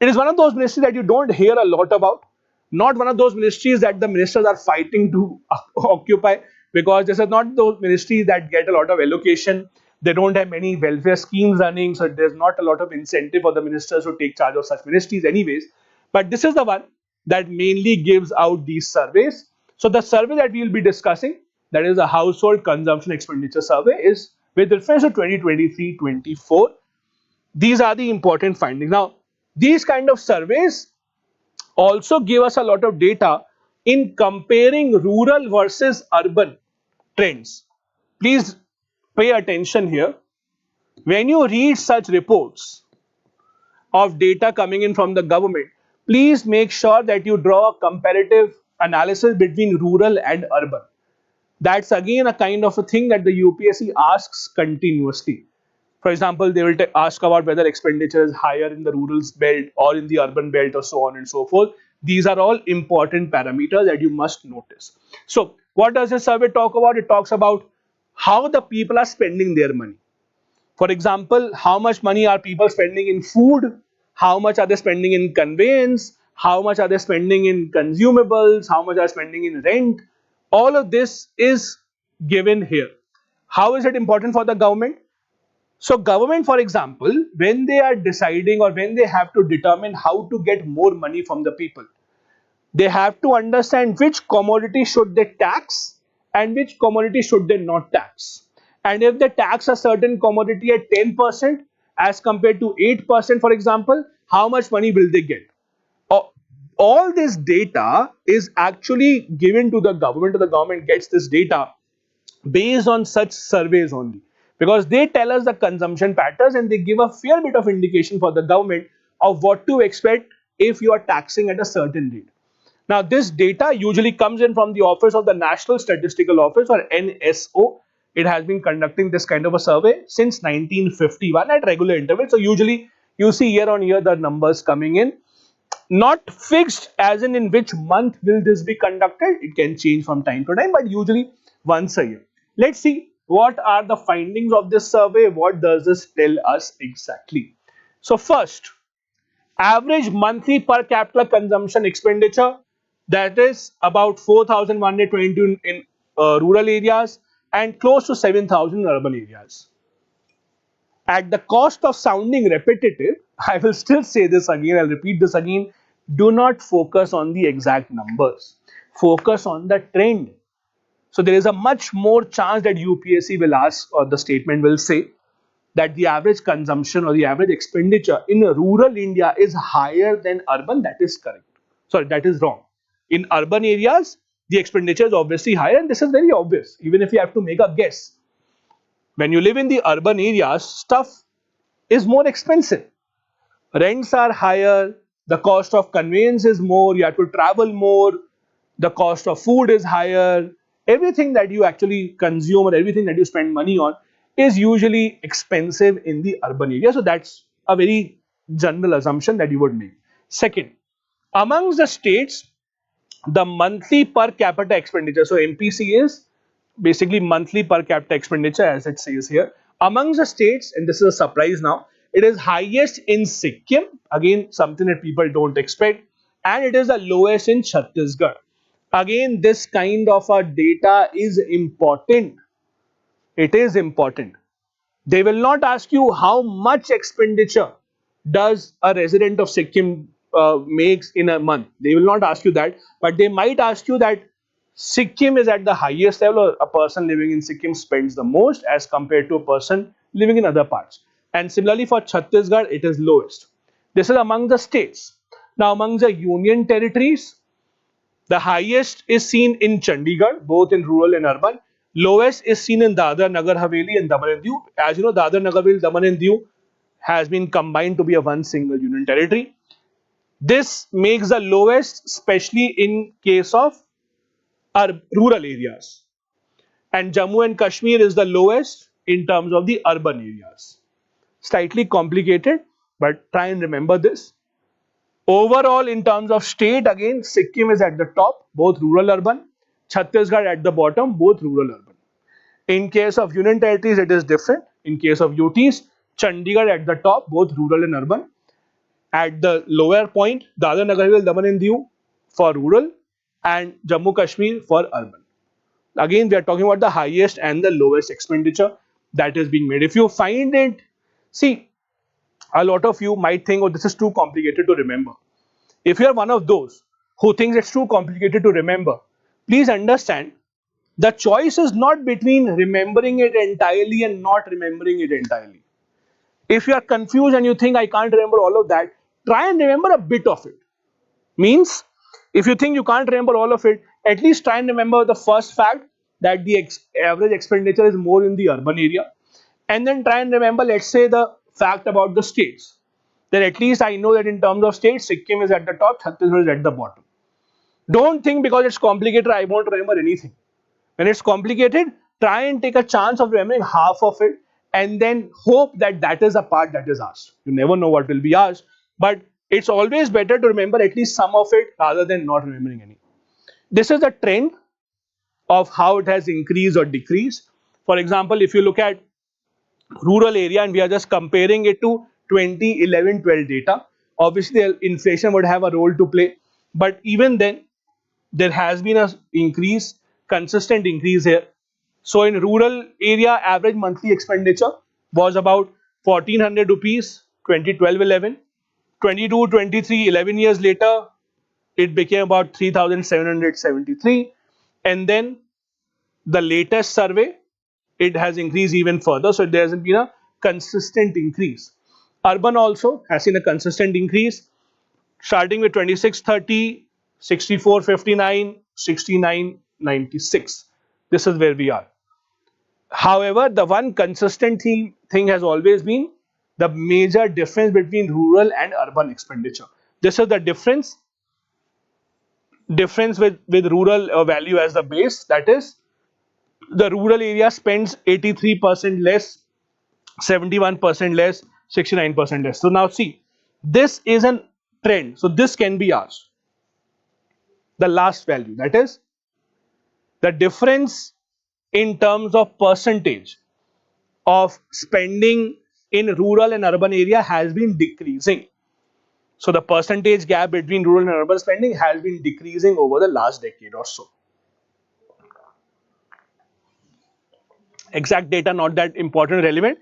It is one of those ministries that you don't hear a lot about, not one of those ministries that the ministers are fighting to occupy, because this is not those ministries that get a lot of allocation. They don't have many welfare schemes running, so there's not a lot of incentive for the ministers to take charge of such ministries anyways. But this is the one that mainly gives out these surveys. So the survey that we will be discussing, that is the Household Consumption Expenditure Survey, is with reference to 2023-24. These are the important findings. Now, these kind of surveys also give us a lot of data in comparing rural versus urban trends. Please pay attention here. When you read such reports of data coming in from the government, please make sure that you draw a comparative analysis between rural and urban. That's again a kind of a thing that the UPSC asks continuously. For example, they will ask about whether expenditure is higher in the rural belt or in the urban belt, or so on and so forth. These are all important parameters that you must notice. So what does this survey talk about? It talks about how the people are spending their money. For example, how much money are people spending in food? How much are they spending in conveyance? How much are they spending in consumables? How much are they spending in rent? All of this is given here. How is it important for the government? So government, for example, when they are deciding or when they have to determine how to get more money from the people, they have to understand which commodity should they tax and which commodity should they not tax. And if they tax a certain commodity at 10% as compared to 8%, for example, how much money will they get? All this data is actually given to the government, or the government gets this data based on such surveys only, because they tell us the consumption patterns and they give a fair bit of indication for the government of what to expect if you are taxing at a certain rate. Now, this data usually comes in from the office of the National Statistical Office, or NSO. It has been conducting this kind of a survey since 1951 at regular intervals. So usually you see year on year the numbers coming in. Not fixed as in which month will this be conducted. It can change from time to time, but usually once a year. Let's see what are the findings of this survey. What does this tell us exactly? So first, average monthly per capita consumption expenditure, that is about 4,122 in rural areas and close to 7,000 in urban areas. At the cost of sounding repetitive, I will still say this again, I'll repeat this again. Do not focus on the exact numbers. Focus on the trend. So there is a much more chance that UPSC will ask, or the statement will say, that the average consumption or the average expenditure in rural India is higher than urban. That is correct. Sorry, that is wrong. In urban areas, the expenditure is obviously higher, and this is very obvious, even if you have to make a guess. When you live in the urban areas, stuff is more expensive. Rents are higher, the cost of conveyance is more, you have to travel more, the cost of food is higher. Everything that you actually consume or everything that you spend money on is usually expensive in the urban area. So that's a very general assumption that you would make. Second, amongst the states, the monthly per capita expenditure, so MPC is basically monthly per capita expenditure, as it says here. Amongst the states, and this is a surprise now, it is highest in Sikkim, again something that people don't expect, and it is the lowest in Chhattisgarh. Again, this kind of a data is important. It is important. They will not ask you how much expenditure does a resident of Sikkim makes in a month. They will not ask you that, but they might ask you that Sikkim is at the highest level, or a person living in Sikkim spends the most as compared to a person living in other parts. And similarly for Chhattisgarh, it is lowest. This is among the states. Now among the union territories, the highest is seen in Chandigarh, both in rural and urban. Lowest is seen in Dadra, Nagar Haveli and Daman and Diu. As you know, Dadra, Nagar Haveli, Daman and Diu has been combined to be a one single union territory. This makes the lowest, especially in case of our rural areas. And Jammu and Kashmir is the lowest in terms of the urban areas. Slightly complicated, but try and remember this. Overall, in terms of state, again, Sikkim is at the top, both rural, urban. Chhattisgarh at the bottom, both rural urban. In case of union territories, it is different. In case of UTs, Chandigarh at the top, both rural and urban. At the lower point, Dadar Nagar Haveli, Daman and Diu for rural and Jammu Kashmir for urban. Again, we are talking about the highest and the lowest expenditure that is being made. If you find it, see, a lot of you might think, oh, this is too complicated to remember. If you are one of those who thinks it's too complicated to remember, please understand the choice is not between remembering it entirely and not remembering it entirely. If you are confused and you think I can't remember all of that, try and remember a bit of it. Means, if you think you can't remember all of it, at least try and remember the first fact that the average expenditure is more in the urban area. And then try and remember, let's say, the fact about the states. Then at least I know that in terms of states, Sikkim is at the top, Chhattisgarh is at the bottom. Don't think because it's complicated, I won't remember anything. When it's complicated, try and take a chance of remembering half of it and then hope that that is a part that is asked. You never know what will be asked, but it's always better to remember at least some of it rather than not remembering any. This is the trend of how it has increased or decreased. For example, if you look at rural area and we are just comparing it to 2011-12 data, obviously inflation would have a role to play, but even then there has been a increase, consistent increase here. So in rural area, average monthly expenditure was about 1400 rupees 2012-11, 22-23, 11 years later it became about 3773, and then the latest survey it has increased even further. So there has been a consistent increase. Urban also has seen a consistent increase, starting with 2630, 6459, 6996. This is where we are. However, the one consistent thing has always been the major difference between rural and urban expenditure. This is the difference with rural value as the base. That is, the rural area spends 83% less, 71% less, 69% less. So now see, this is a trend. So this can be asked. The last value, that is the difference in terms of percentage of spending in rural and urban area has been decreasing. So the percentage gap between rural and urban spending has been decreasing over the last decade or so. Exact data not that important, relevant,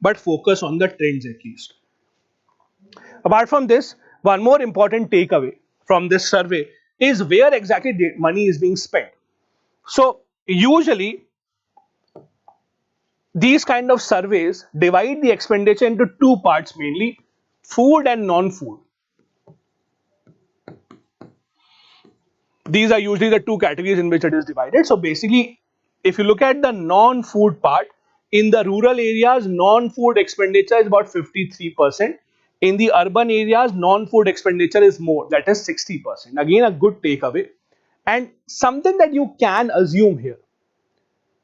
but focus on the trends at least. Apart from this, one more important takeaway from this survey is where exactly money is being spent. So usually these kind of surveys divide the expenditure into two parts mainly, food and non-food. These are usually the two categories in which it is divided. So basically, if you look at the non-food part, in the rural areas, non-food expenditure is about 53%. In the urban areas, non-food expenditure is more, that is 60%. Again, a good takeaway and something that you can assume here.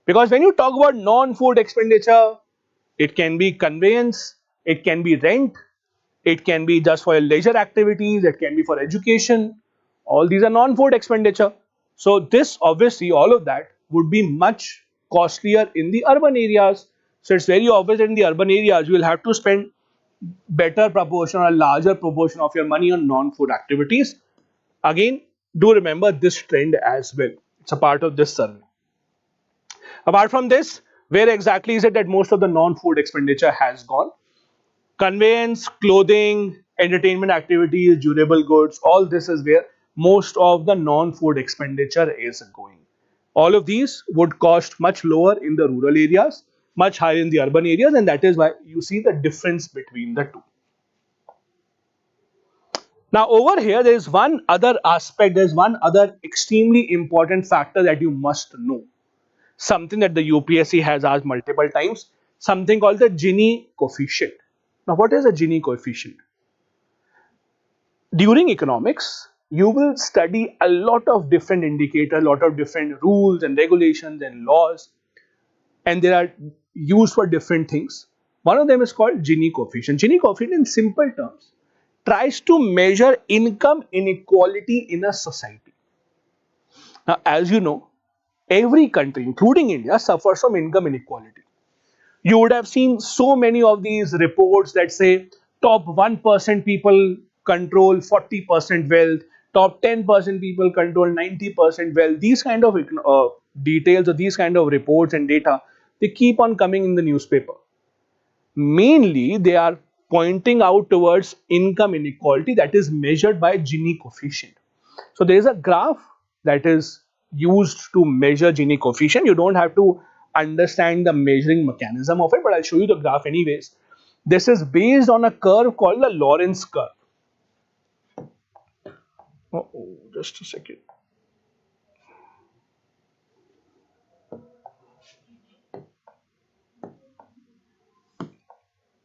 Because when you talk about non-food expenditure, it can be conveyance, it can be rent, it can be just for leisure activities, it can be for education. All these are non-food expenditure. So this obviously, all of that would be much costlier in the urban areas. So it's very obvious that in the urban areas, you will have to spend better proportion or a larger proportion of your money on non-food activities. Again, do remember this trend as well. It's a part of this survey. Apart from this, where exactly is it that most of the non-food expenditure has gone? Conveyance, clothing, entertainment activities, durable goods, all this is where most of the non-food expenditure is going. All of these would cost much lower in the rural areas, much higher in the urban areas, and that is why you see the difference between the two. Now over here, there is one other aspect, there is one other extremely important factor that you must know. Something that the UPSC has asked multiple times, something called the Gini coefficient. Now what is a Gini coefficient? During economics, you will study a lot of different indicators, a lot of different rules and regulations and laws, and they are used for different things. One of them is called Gini coefficient. Gini coefficient in simple terms tries to measure income inequality in a society. Now as you know, every country, including India, suffers from income inequality. You would have seen so many of these reports that say top 1% people control 40% wealth, top 10% people control 90% wealth. These kind of details or these kind of reports and data, they keep on coming in the newspaper. Mainly, they are pointing out towards income inequality that is measured by Gini coefficient. So there is a graph that is used to measure Gini coefficient. You don't have to understand the measuring mechanism of it, but I'll show you the graph anyways. This is based on a curve called the Lorentz curve. Just a second.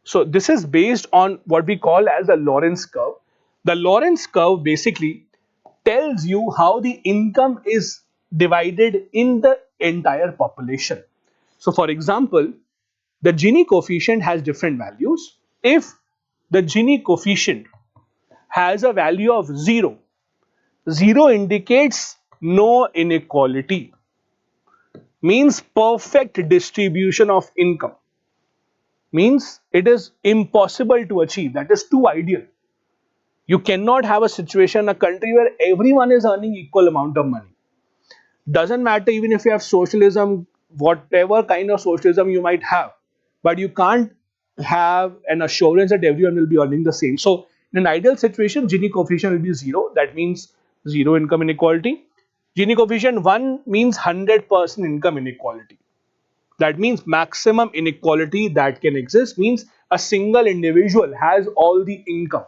So this is based on what we call as the Lorentz curve. The Lorentz curve basically tells you how the income is divided in the entire population. So for example, the Gini coefficient has different values. If the Gini coefficient has a value of 0, 0 indicates no inequality, means perfect distribution of income, means it is impossible to achieve, that is too ideal. You cannot have a situation, a country where everyone is earning equal amount of money. Doesn't matter even if you have socialism, whatever kind of socialism you might have, but you can't have an assurance that everyone will be earning the same. So in an ideal situation, Gini coefficient will be 0. That means 0 income inequality. Gini coefficient 1 means 100% income inequality. That means maximum inequality that can exist, means a single individual has all the income.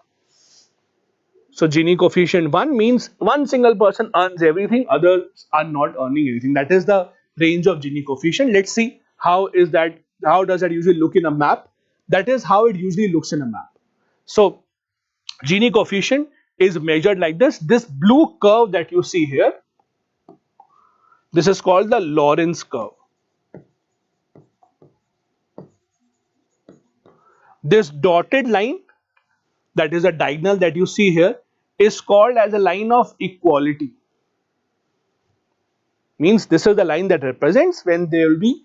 So Gini coefficient 1 means one single person earns everything, others are not earning anything. That is the range of Gini coefficient. Let's see how does that usually look in a map. That is how it usually looks in a map. So Gini coefficient is measured like this. This blue curve that you see here, this is called the Lorentz curve. This dotted line, that is a diagonal that you see here, is called as a line of equality. Means this is the line that represents when there will be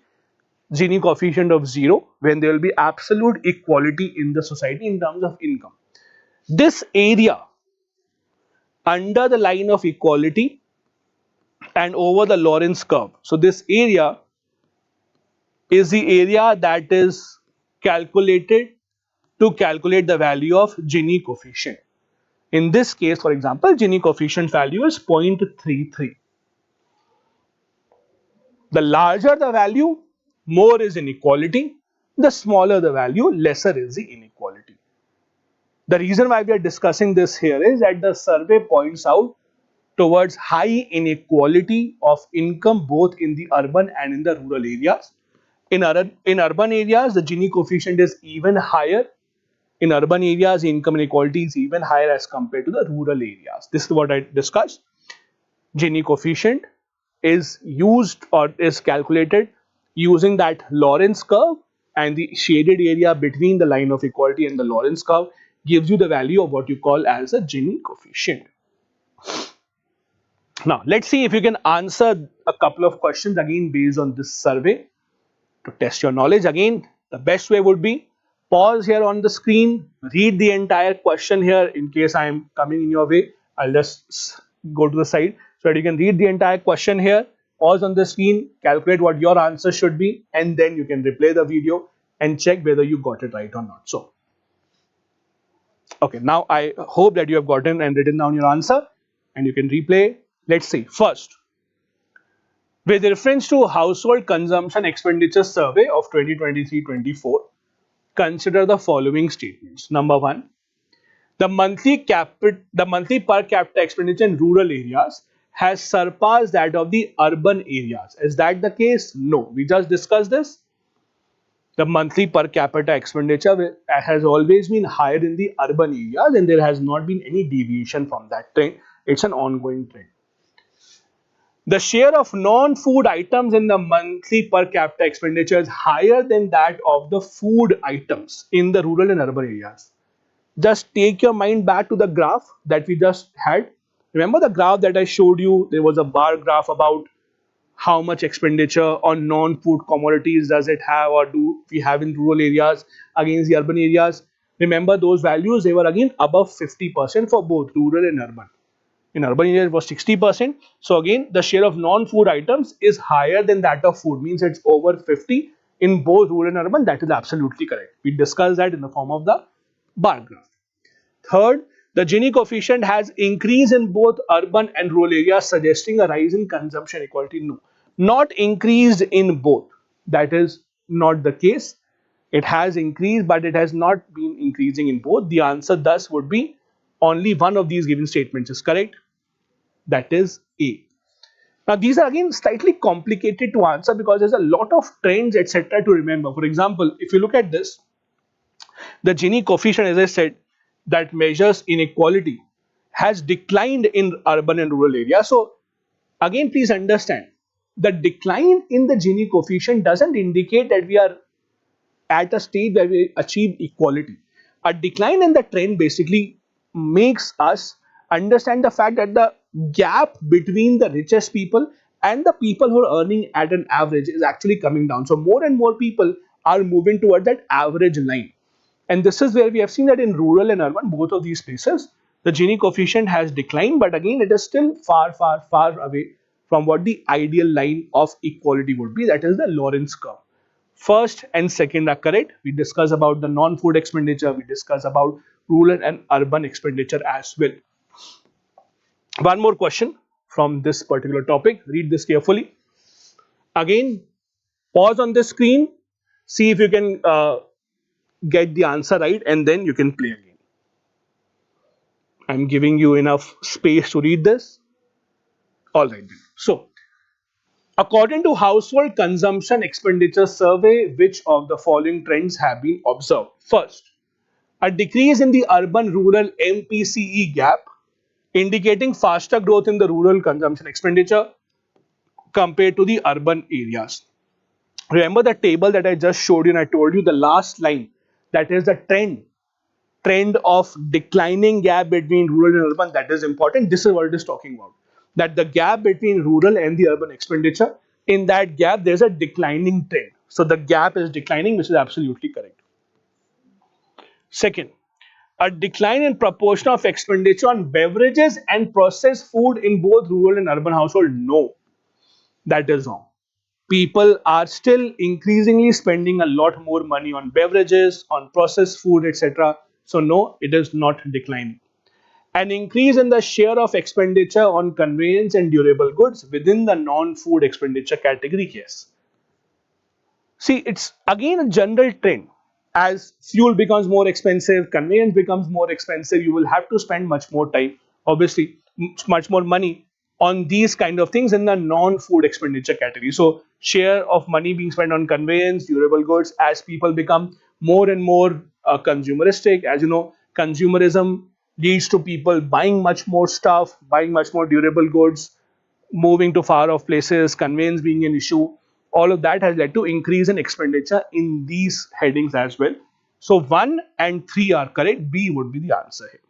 Gini coefficient of 0, when there will be absolute equality in the society in terms of income. This area under the line of equality and over the Lorentz curve, so this area is the area that is calculated to calculate the value of Gini coefficient. In this case, for example, Gini coefficient value is 0.33. The larger the value, more is inequality. The smaller the value, lesser is the inequality. The reason why we are discussing this here is that the survey points out towards high inequality of income both in the urban and in the rural areas. In urban areas, the Gini coefficient is even higher. In urban areas, the income inequality is even higher as compared to the rural areas. This is what I discussed. Gini coefficient is used or is calculated using that Lorentz curve, and the shaded area between the line of equality and the Lorentz curve gives you the value of what you call as a Gini coefficient. Now, let's see if you can answer a couple of questions again based on this survey to test your knowledge. Again, the best way would be pause here on the screen, read the entire question here. In case I am coming in your way, I'll just go to the side so that you can read the entire question here, pause on the screen, calculate what your answer should be, and then you can replay the video and check whether you got it right or not. So, okay, now I hope that you have gotten and written down your answer and you can replay. Let's see. First, with reference to household consumption expenditure survey of 2023-24, consider the following statements. Number 1, the monthly per capita expenditure in rural areas has surpassed that of the urban areas. Is that the case? No. We just discussed this. The monthly per capita expenditure has always been higher in the urban areas and there has not been any deviation from that trend. It's an ongoing trend. The share of non-food items in the monthly per capita expenditure is higher than that of the food items in the rural and urban areas. Just take your mind back to the graph that we just had. Remember the graph that I showed you? There was a bar graph about how much expenditure on non-food commodities does it have or do we have in rural areas against the urban areas. Remember those values, they were again above 50% for both rural and urban. In urban areas it was 60%. So again the share of non-food items is higher than that of food, means it's over 50 in both rural and urban. That is absolutely correct. We discussed that in the form of the bar graph. Third, the Gini coefficient has increased in both urban and rural areas, suggesting a rise in consumption equality. No, not increased in both. That is not the case. It has increased, but it has not been increasing in both. The answer thus would be only one of these given statements is correct. That is A. Now these are again slightly complicated to answer because there's a lot of trends etc. to remember. For example, if you look at this, the Gini coefficient, as I said, that measures inequality has declined in urban and rural areas. So again, please understand, the decline in the Gini coefficient doesn't indicate that we are at a stage where we achieve equality. A decline in the trend basically makes us understand the fact that the gap between the richest people and the people who are earning at an average is actually coming down. So more and more people are moving toward that average line. And this is where we have seen that in rural and urban, both of these places, the Gini coefficient has declined, but again, it is still far, far, far away from what the ideal line of equality would be. That is the Lorentz curve. First and second are correct. We discuss about the non-food expenditure. We discuss about rural and urban expenditure as well. One more question from this particular topic. Read this carefully. Again, pause on the screen. See if you can get the answer right and then you can play again. I'm giving you enough space to read this. All right. So, according to Household Consumption Expenditure Survey, which of the following trends have been observed? First, a decrease in the urban-rural MPCE gap, indicating faster growth in the rural consumption expenditure compared to the urban areas. Remember the table that I just showed you and I told you the last line, that is the trend of declining gap between rural and urban. That is important. This is what it is talking about, that the gap between rural and the urban expenditure, in that gap there's a declining trend. So the gap is declining, which is absolutely correct. Second, a decline in proportion of expenditure on beverages and processed food in both rural and urban household. No, that is wrong. People are still increasingly spending a lot more money on beverages, on processed food, etc. So no, it is not declining. An increase in the share of expenditure on conveyance and durable goods within the non-food expenditure category, yes. See, it's again a general trend. As fuel becomes more expensive, conveyance becomes more expensive, you will have to spend much more time, obviously, much more money on these kind of things in the non-food expenditure category. So, share of money being spent on conveyance, durable goods, as people become more and more consumeristic. As you know, consumerism leads to people buying much more stuff, buying much more durable goods, moving to far off places, conveyance being an issue. All of that has led to increase in expenditure in these headings as well. So 1 and 3 are correct. B would be the answer here.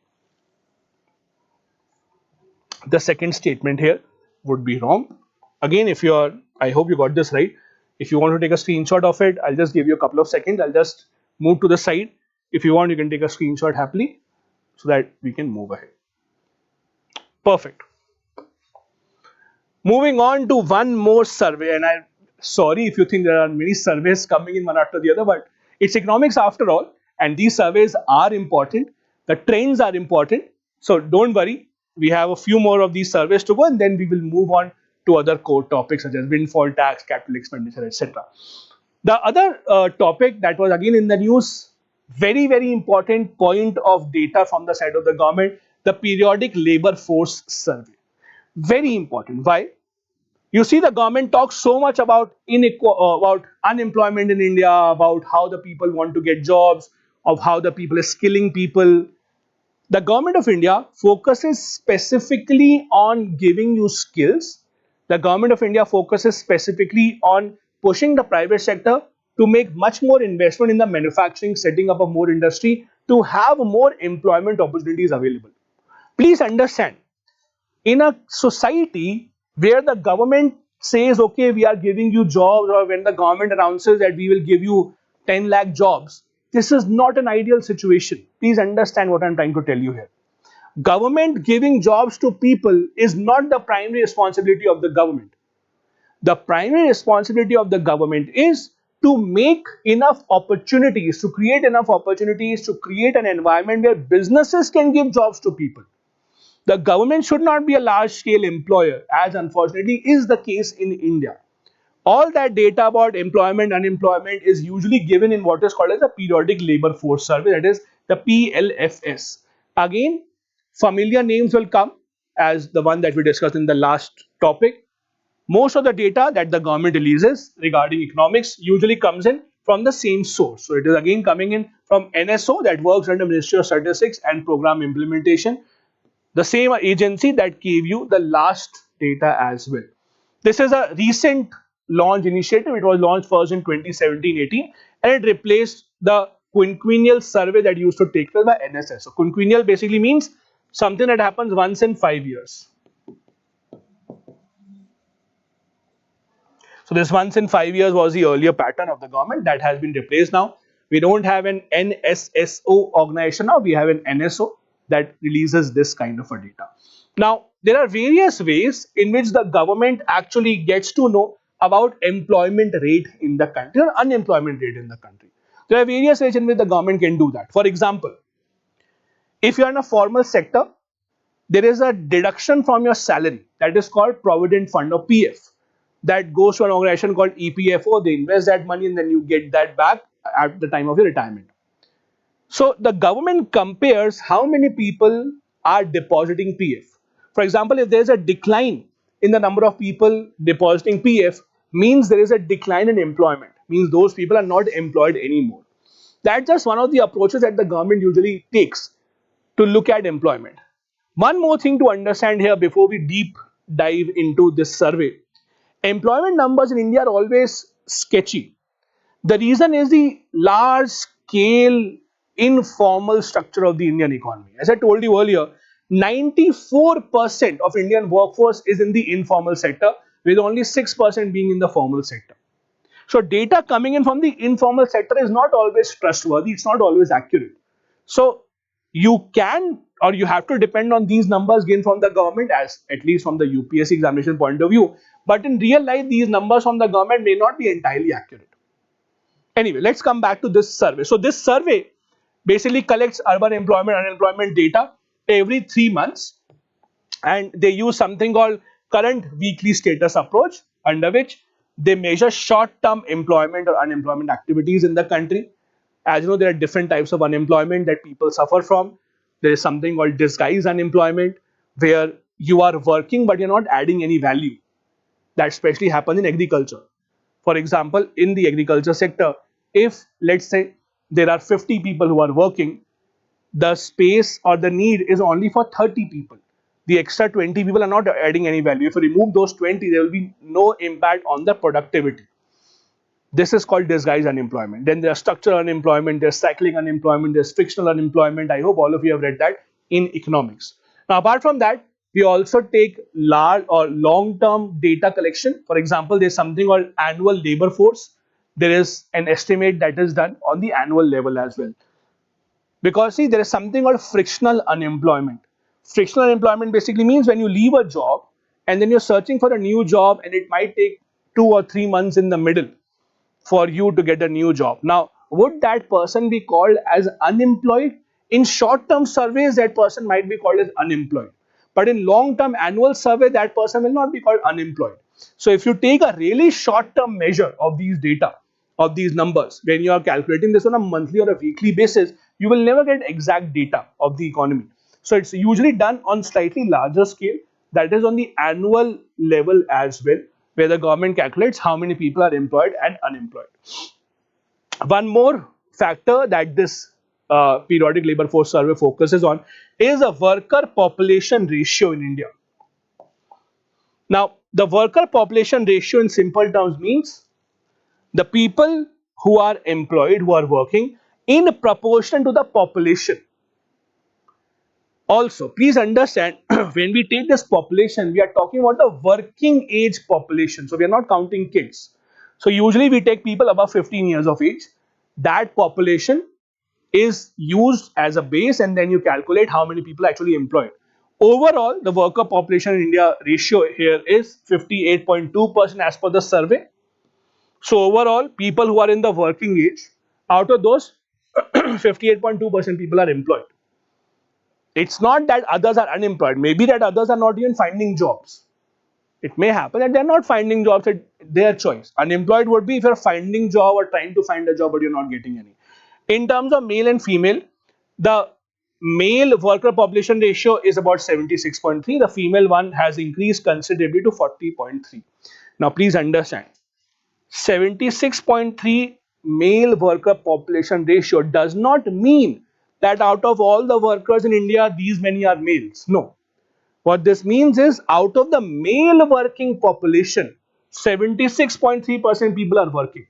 The second statement here would be wrong. Again, if you're, I hope you got this right. If you want to take a screenshot of it, I'll just give you a couple of seconds. I'll just move to the side. If you want, you can take a screenshot happily so that we can move ahead. Perfect. Moving on to one more survey, and I'm sorry if you think there are many surveys coming in one after the other, but it's economics after all, and these surveys are important. The trends are important, so don't worry. We have a few more of these surveys to go, and then we will move on to other core topics such as windfall tax, capital expenditure, etc. The other topic that was again in the news, very, very important point of data from the side of the government, the periodic labor force survey. Very important. Why? You see, the government talks so much about unemployment in India, about how the people want to get jobs, of how the people are skilling people. The government of India focuses specifically on giving you skills. The government of India focuses specifically on pushing the private sector to make much more investment in the manufacturing, setting up a more industry to have more employment opportunities available. Please understand, in a society where the government says, okay, we are giving you jobs, or when the government announces that we will give you 10 lakh jobs, this is not an ideal situation. Please understand what I'm trying to tell you here. Government giving jobs to people is not the primary responsibility of the government. The primary responsibility of the government is to make enough opportunities, to create enough opportunities, to create an environment where businesses can give jobs to people. The government should not be a large scale employer, as unfortunately is the case in India. All that data about employment, unemployment is usually given in what is called as a periodic labor force survey, that is the PLFS. Again, familiar names will come as the one that we discussed in the last topic. Most of the data that the government releases regarding economics usually comes in from the same source. So it is again coming in from NSO, that works under Ministry of Statistics and Program Implementation, the same agency that gave you the last data as well. This is a recent launch initiative. It was launched first in 2017-18 and it replaced the quinquennial survey that used to take place by NSS. So quinquennial basically means something that happens once in 5 years. So this once in 5 years was the earlier pattern of the government that has been replaced now. We don't have an NSSO organization now, we have an NSO that releases this kind of a data. Now, there are various ways in which the government actually gets to know about employment rate in the country or unemployment rate in the country. There are various ways in which the government can do that. For example, if you are in a formal sector, there is a deduction from your salary that is called Provident Fund or PF. That goes to an organization called EPFO. They invest that money and then you get that back at the time of your retirement. So the government compares how many people are depositing PF. For example, if there is a decline in the number of people depositing PF, means there is a decline in employment, means those people are not employed anymore. That's just one of the approaches that the government usually takes to look at employment. One more thing to understand here before we deep dive into this survey. Employment numbers in India are always sketchy. The reason is the large scale informal structure of the Indian economy. As I told you earlier, 94% of Indian workforce is in the informal sector, with only 6% being in the formal sector. So data coming in from the informal sector is not always trustworthy, it's not always accurate. So you can or you have to depend on these numbers given from the government, as at least from the UPSC examination point of view. But in real life, these numbers from the government may not be entirely accurate. Anyway, let's come back to this survey. So this survey basically collects urban employment, unemployment data every 3 months, and they use something called current weekly status approach, under which they measure short-term employment or unemployment activities in the country. As you know, there are different types of unemployment that people suffer from. There is something called disguised unemployment, where you are working but you're not adding any value. That especially happens in agriculture. For example, in the agriculture sector, if let's say there are 50 people who are working, the space or the need is only for 30 people. The extra 20 people are not adding any value. If you remove those 20, there will be no impact on the productivity. This is called disguised unemployment. Then there's structural unemployment, there's cycling unemployment, there's frictional unemployment. I hope all of you have read that in economics. Now, apart from that, we also take large or long-term data collection. For example, there's something called annual labor force. There is an estimate that is done on the annual level as well. Because see, there is something called frictional unemployment. Frictional unemployment basically means when you leave a job and then you're searching for a new job, and it might take 2 or 3 months in the middle for you to get a new job. Now, would that person be called as unemployed? In short-term surveys, that person might be called as unemployed. But in long-term annual survey, that person will not be called unemployed. So if you take a really short-term measure of these data, of these numbers, when you are calculating this on a monthly or a weekly basis, you will never get exact data of the economy. So it's usually done on slightly larger scale, that is on the annual level as well, where the government calculates how many people are employed and unemployed. One more factor that this periodic labor force survey focuses on is a worker population ratio in India. Now, the worker population ratio in simple terms means the people who are employed, who are working, in proportion to the population. Also, please understand when we take this population, we are talking about the working age population. So we are not counting kids. So usually we take people above 15 years of age. That population is used as a base, and then you calculate how many people actually employed. Overall, the worker population in India ratio here is 58.2% as per the survey. So overall, people who are in the working age, out of those 58.2% people are employed. It's not that others are unemployed. Maybe that others are not even finding jobs. It may happen that they're not finding jobs at their choice. Unemployed would be if you're finding job or trying to find a job but you're not getting any. In terms of male and female, the male worker population ratio is about 76.3. The female one has increased considerably to 40.3. Now please understand, 76.3 male worker population ratio does not mean that out of all the workers in India, these many are males. No. What this means is out of the male working population, 76.3% people are working.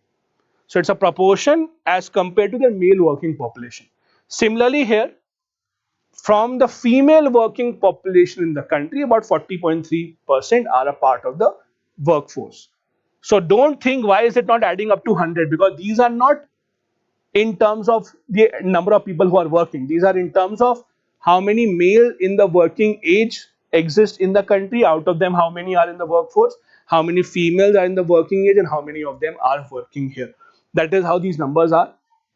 So it's a proportion as compared to the male working population. Similarly here, from the female working population in the country, about 40.3% are a part of the workforce. So don't think why is it not adding up to 100, because these are not in terms of the number of people who are working. These are in terms of how many male in the working age exist in the country. Out of them, how many are in the workforce, how many females are in the working age, and how many of them are working here. That is how these numbers are.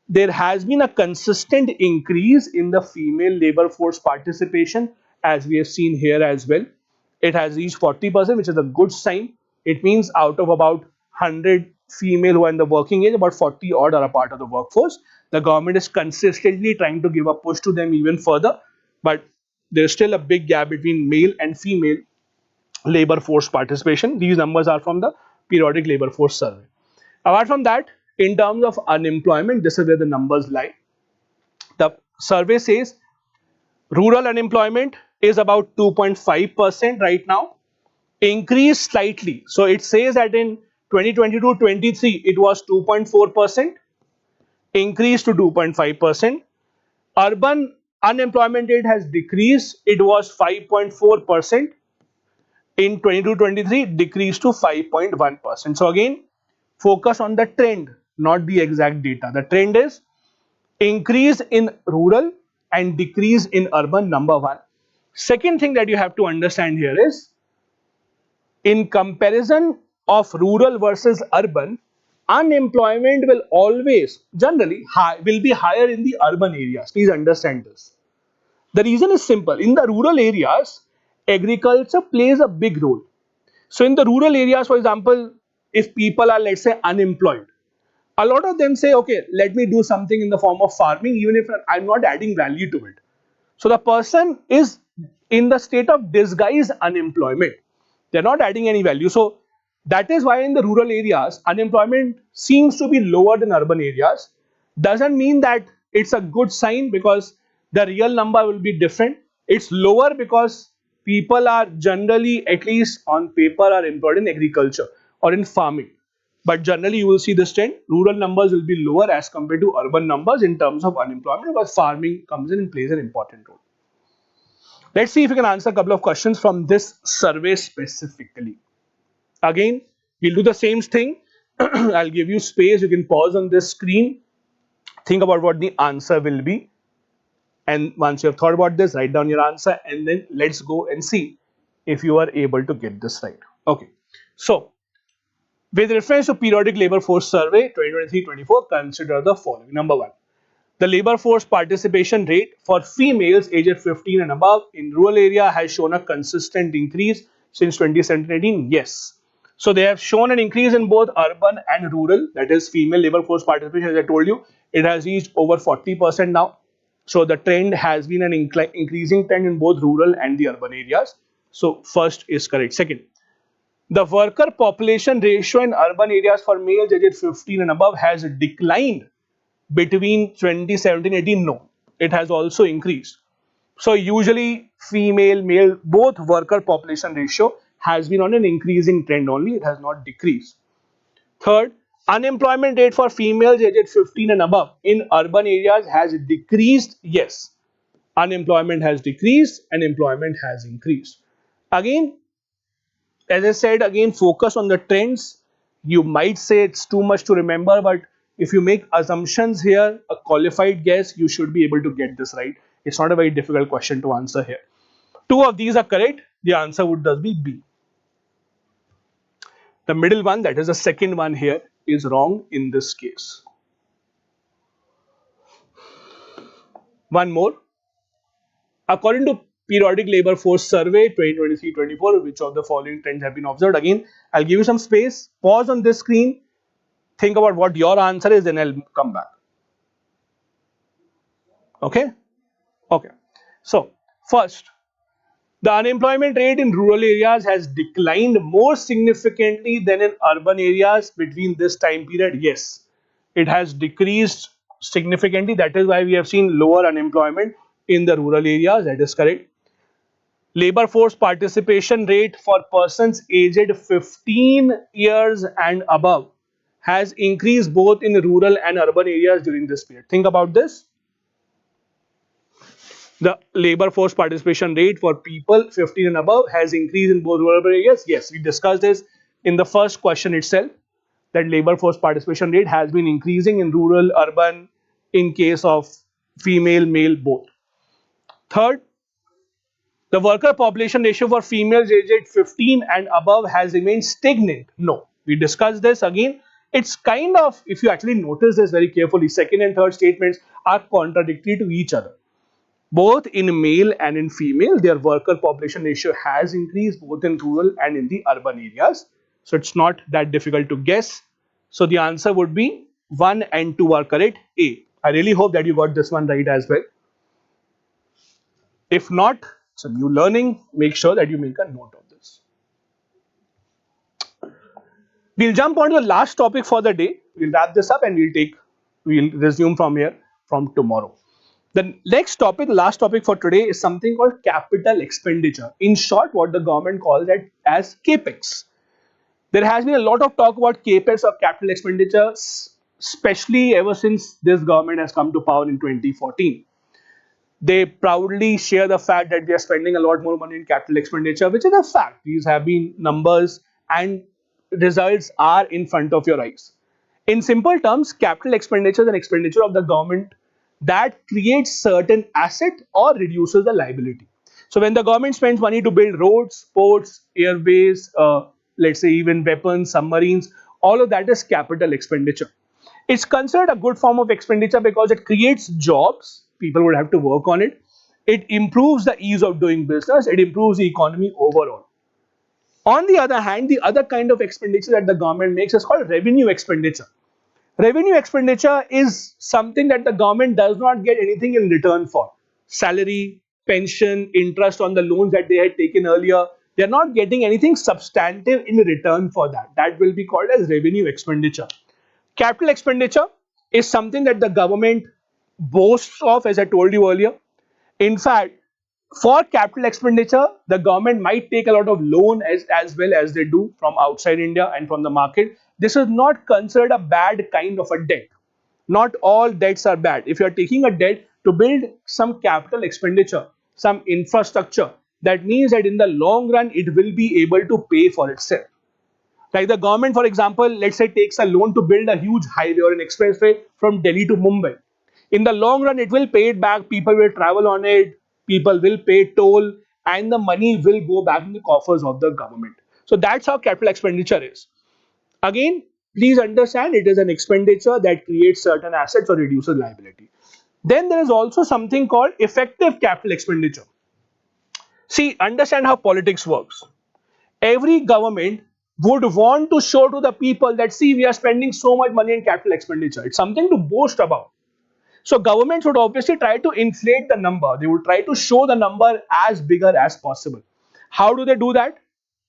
There has been a consistent increase in the female labor force participation, as we have seen here as well. It has reached 40%, which is a good sign. It means out of about 100 female who are in the working age, about 40 odd are a part of the workforce. The government is consistently trying to give a push to them even further, but there's still a big gap between male and female labor force participation. These numbers are from the periodic labor force survey. Apart from that, in terms of unemployment, this is where the numbers lie. The survey says rural unemployment is about 2.5% right now, increased slightly. So it says that in 2022-23 it was 2.4%, increased to 2.5%. Urban unemployment rate has decreased. It was 5.4% in 22-23, decreased to 5.1%. So again, focus on the trend, not the exact data. The trend is increase in rural and decrease in urban, number one. Second thing that you have to understand here is, in comparison of rural versus urban, unemployment will always generally will be higher in the urban areas. Please understand this. The reason is simple. In the rural areas, agriculture plays a big role. So in the rural areas, for example, if people are, let's say, unemployed, a lot of them say, okay, let me do something in the form of farming, even if I'm not adding value to it. So the person is in the state of disguised unemployment. They're not adding any value. So that is why in the rural areas, unemployment seems to be lower than urban areas. Doesn't mean that it's a good sign, because the real number will be different. It's lower because people are generally, at least on paper, are employed in agriculture or in farming. But generally you will see this trend. Rural numbers will be lower as compared to urban numbers in terms of unemployment, because farming comes in and plays an important role. Let's see if we can answer a couple of questions from this survey specifically. Again, we'll do the same thing. I'll give you space. You can pause on this screen. Think about what the answer will be. And once you have thought about this, write down your answer, and then let's go and see if you are able to get this right. Okay. So, with reference to periodic labor force survey 2023-24, consider the following. Number one, the labor force participation rate for females aged 15 and above in rural area has shown a consistent increase since 2017-18. Yes. So they have shown an increase in both urban and rural, that is female labor force participation. As I told you, it has reached over 40% now. So the trend has been an increasing trend in both rural and the urban areas. So first is correct. Second, the worker population ratio in urban areas for males aged 15 and above has declined between 2017-18. No, it has also increased. So usually female, male, both worker population ratio has been on an increasing trend only. It has not decreased. Third, unemployment rate for females aged 15 and above in urban areas has decreased. Yes, Unemployment has decreased and employment has increased. Again, as I said, again, focus on the trends. You might say it's too much to remember, but if you make assumptions here, a qualified guess, you should be able to get this right. It's not a very difficult question to answer here. Two of these are correct. The answer would thus be B. The middle one, that is the second one here, is wrong in this case. One more. According to Periodic Labor Force Survey 2023-24, which of the following trends have been observed? Again, I'll give you some space. Pause on this screen. Think about what your answer is, then I'll come back. Okay? Okay. So, first, the unemployment rate in rural areas has declined more significantly than in urban areas between this time period. Yes, it has decreased significantly. That is why we have seen lower unemployment in the rural areas. That is correct. Labor force participation rate for persons aged 15 years and above has increased both in rural and urban areas during this period. Think about this. The labor force participation rate for people 15 and above has increased in both rural and urban areas. Yes, we discussed this in the first question itself, that labor force participation rate has been increasing in rural, urban, in case of female, male, both. Third, the worker population ratio for females aged 15 and above has remained stagnant. No, we discussed this again. It's kind of, if you actually notice this very carefully, second and third statements are contradictory to each other. Both in male and in female, their worker population ratio has increased both in rural and in the urban areas. So it's not that difficult to guess. So the answer would be 1 and 2 are correct. A. I really hope that you got this one right as well. If not, it's a new learning. Make sure that you make a note of this. We'll jump on to the last topic for the day. We'll wrap this up and we'll resume from here from tomorrow. The next topic, the last topic for today, is something called capital expenditure. In short, what the government calls it as capex. There has been a lot of talk about capex or capital expenditure, especially ever since this government has come to power in 2014. They proudly share the fact that they are spending a lot more money in capital expenditure, which is a fact. These have been numbers and results are in front of your eyes. In simple terms, capital expenditure is an expenditure of the government that creates certain asset or reduces the liability. So when the government spends money to build roads, ports, airways, let's say even weapons, submarines, all of that is capital expenditure. It's considered a good form of expenditure because it creates jobs. People would have to work on it. It improves the ease of doing business. It improves the economy overall. On the other hand, the other kind of expenditure that the government makes is called revenue expenditure. Revenue expenditure is something that the government does not get anything in return for. Salary, pension, interest on the loans that they had taken earlier, they are not getting anything substantive in return for that. That will be called as revenue expenditure. Capital expenditure is something that the government boasts of, as I told you earlier. In fact, for capital expenditure, the government might take a lot of loan as well as they do from outside India and from the market. This is not considered a bad kind of a debt. Not all debts are bad. If you are taking a debt to build some capital expenditure, some infrastructure, that means that in the long run, it will be able to pay for itself. Like the government, for example, let's say takes a loan to build a huge highway or an expressway from Delhi to Mumbai. In the long run, it will pay it back. People will travel on it. People will pay toll and the money will go back in the coffers of the government. So that's how capital expenditure is. Again, please understand it is an expenditure that creates certain assets or reduces liability. Then there is also something called effective capital expenditure. See, understand how politics works. Every government would want to show to the people that, see, we are spending so much money in capital expenditure. It's something to boast about. So governments would obviously try to inflate the number. They would try to show the number as bigger as possible. How do they do that?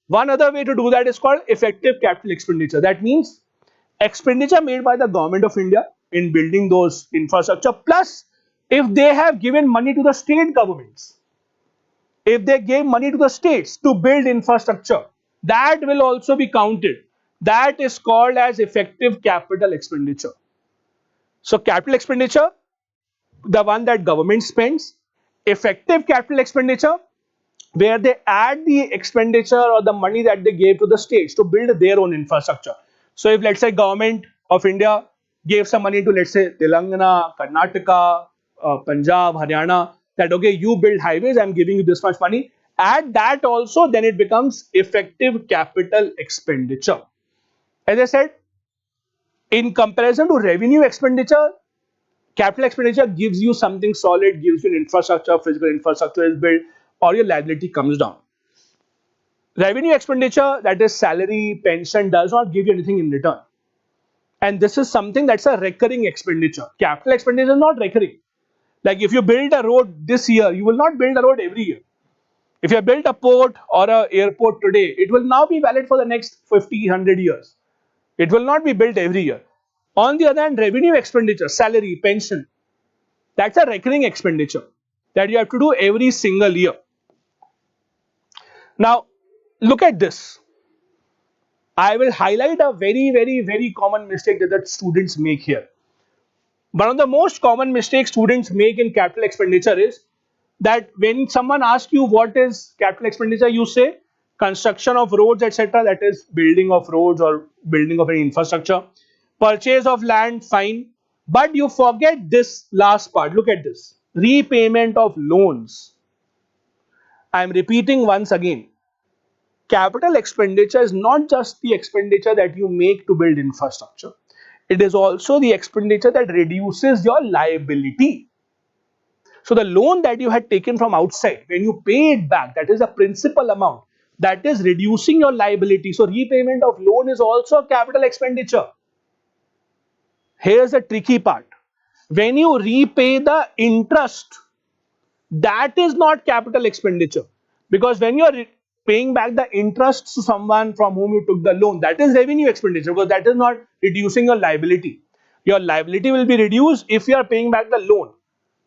One other way to do that is called effective capital expenditure. That means expenditure made by the government of India in building those infrastructure, plus if they have given money to the state governments, if they gave money to the states to build infrastructure, that will also be counted. That is called as effective capital expenditure. So capital expenditure, the one that government spends, Effective capital expenditure, where they add the expenditure or the money that they gave to the states to build their own infrastructure. So if, let's say, government of India gave some money to, let's say, Telangana, Karnataka, Punjab, Haryana, that okay, you build highways, I'm giving you this much money. Add that also, then it becomes effective capital expenditure. As I said, in comparison to revenue expenditure, capital expenditure gives you something solid, gives you an infrastructure, physical infrastructure is built, or your liability comes down. Revenue expenditure, that is salary, pension, does not give you anything in return. And this is something that's a recurring expenditure. Capital expenditure is not recurring. Like if you build a road this year, you will not build a road every year. If you have built a port or an airport today, it will now be valid for the next 50, 100 years. It will not be built every year. On the other hand, revenue expenditure, salary, pension, that's a recurring expenditure that you have to do every single year. Now, look at this. I will highlight a very common mistake that the students make here. One of the most common mistakes students make in capital expenditure is that when someone asks you what is capital expenditure, you say construction of roads, etc. That is building of roads or building of any infrastructure. Purchase of land, fine. But you forget this last part. Look at this. Repayment of loans. I am repeating once again. Capital expenditure is not just the expenditure that you make to build infrastructure. It is also the expenditure that reduces your liability. So the loan that you had taken from outside, when you pay it back, that is a principal amount, that is reducing your liability. So repayment of loan is also a capital expenditure. Here's the tricky part. When you repay the interest, that is not capital expenditure, because when you are paying back the interest to someone from whom you took the loan, that is revenue expenditure, because that is not reducing your liability. Your liability will be reduced if you are paying back the loan.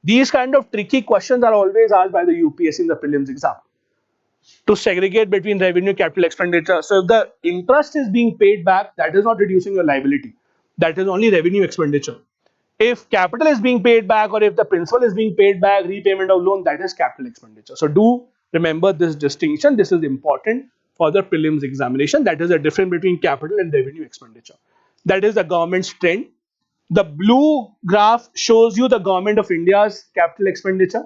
These kind of tricky questions are always asked by the UPSC in the prelims exam to segregate between revenue and capital expenditure. So if the interest is being paid back, that is not reducing your liability. That is only revenue expenditure. If capital is being paid back, or if the principal is being paid back, repayment of loan, that is capital expenditure. So do remember this distinction. This is important for the prelims examination. That is the difference between capital and revenue expenditure. That is the government's trend. The blue graph shows you the government of India's capital expenditure.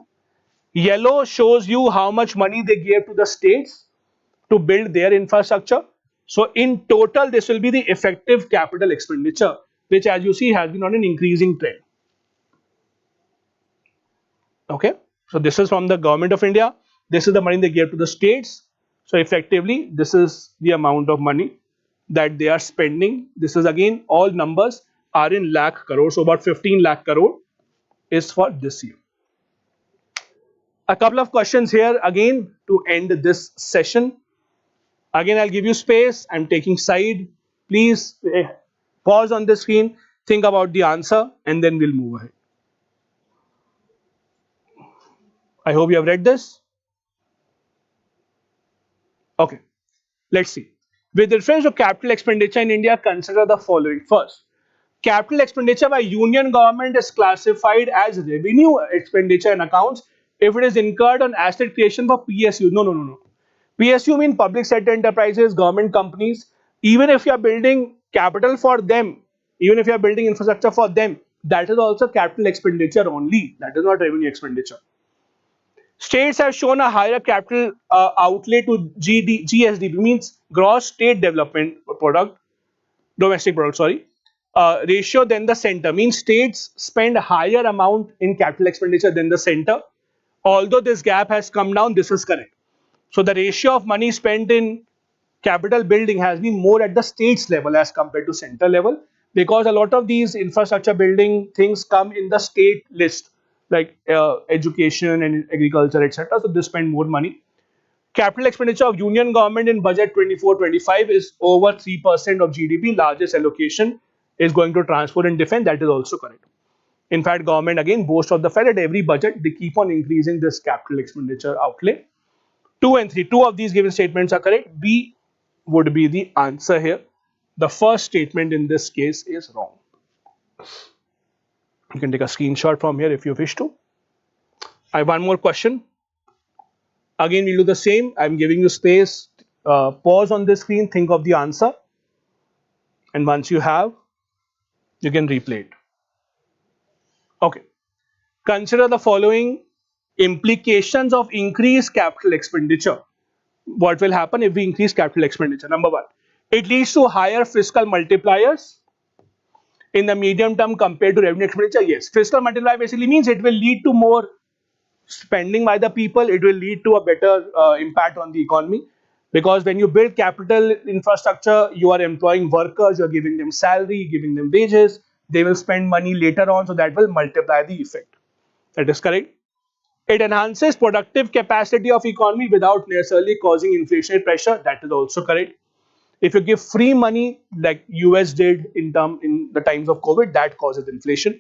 Yellow shows you how much money they gave to the states to build their infrastructure. So in total, this will be the effective capital expenditure, which as you see has been on an increasing trend. Okay, so this is from the government of India. This is the money they gave to the states. So effectively, this is the amount of money that they are spending. This is again, all numbers are in lakh crore. So about 15 lakh crore is for this year. A couple of questions here again to end this session. Again, I'll give you space. I'm taking side. Please pause on the screen, think about the answer, and then we'll move ahead. I hope you have read this. Okay, let's see. With reference to capital expenditure in India, consider the following. First, capital expenditure by union government is classified as revenue expenditure in accounts if it is incurred on asset creation for PSU. No. PSU mean public sector enterprises, government companies. Even if you are building capital for them, even if you are building infrastructure for them, that is also capital expenditure only. That is not revenue expenditure. States have shown a higher capital outlay to GSDP, means gross state development product, domestic product, sorry, ratio than the center, means states spend a higher amount in capital expenditure than the center. Although this gap has come down, this is correct. So the ratio of money spent in capital building has been more at the states level as compared to center level, because a lot of these infrastructure building things come in the state list, like education and agriculture, etc. So they spend more money. Capital expenditure of union government in budget 24-25 is over 3% of GDP. Largest allocation is going to transport and defense. That is also correct. In fact, government again boasts of the fact that every budget they keep on increasing this capital expenditure outlay. 2 and 3, two of these given statements are correct. B would be the answer here. The first statement in this case is wrong. You can take a screenshot from here if you wish to. I have one more question. Again, we'll do the same. I'm giving you space. Pause on the screen, think of the answer, and once you have, you can replay it. Okay. Consider the following implications of increased capital expenditure. What will happen if we increase capital expenditure? Number one, it leads to higher fiscal multipliers in the medium term compared to revenue expenditure. Yes, fiscal multiplier basically means it will lead to more spending by the people. It will lead to a better impact on the economy, because when you build capital infrastructure, you are employing workers, you are giving them salary, giving them wages, they will spend money later on, so that will multiply the effect. That is correct. It enhances productive capacity of economy without necessarily causing inflationary pressure. That is also correct. If you give free money like US did in the times of COVID, that causes inflation.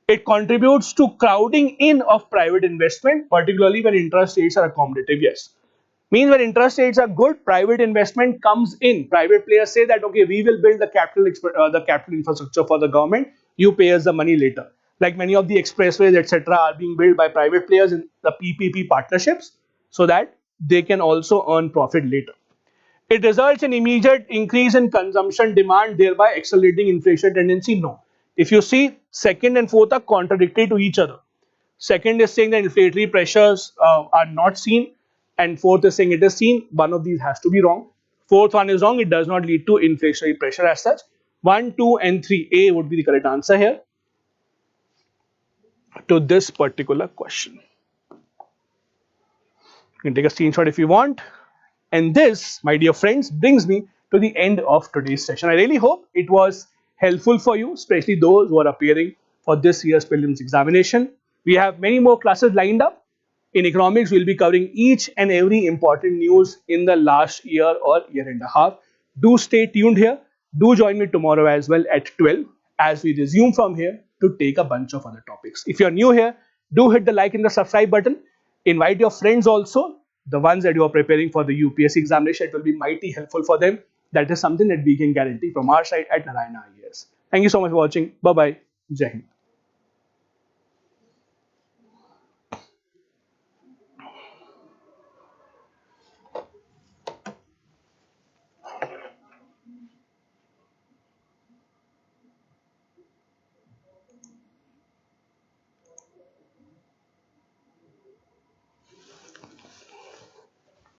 It contributes to crowding in of private investment, particularly when interest rates are accommodative. Yes. Means when interest rates are good, private investment comes in. Private players say that, okay, we will build the capital infrastructure for the government. You pay us the money later. Like many of the expressways, etc., are being built by private players in the PPP partnerships, so that they can also earn profit later. It results in immediate increase in consumption demand, thereby accelerating inflation tendency. No. If you see, second and fourth are contradictory to each other. Second is saying that inflationary pressures are not seen, and fourth is saying it is seen. One of these has to be wrong. Fourth one is wrong. It does not lead to inflationary pressure as such. 1, 2, and 3. A would be the correct answer here to this particular question. You can take a screenshot if you want. And this, my dear friends, brings me to the end of today's session. I really hope it was helpful for you, especially those who are appearing for this year's prelims examination. We have many more classes lined up. In economics, we'll be covering each and every important news in the last year or year and a half. Do stay tuned here. Do join me tomorrow as well at 12 as we resume from here to take a bunch of other topics. If you're new here, do hit the like and the subscribe button. Invite your friends also, the ones that you are preparing for the UPSC examination. It will be mighty helpful for them. That is something that we can guarantee from our side at Narayana IAS. Thank you so much for watching. Bye-bye. Jai Hind.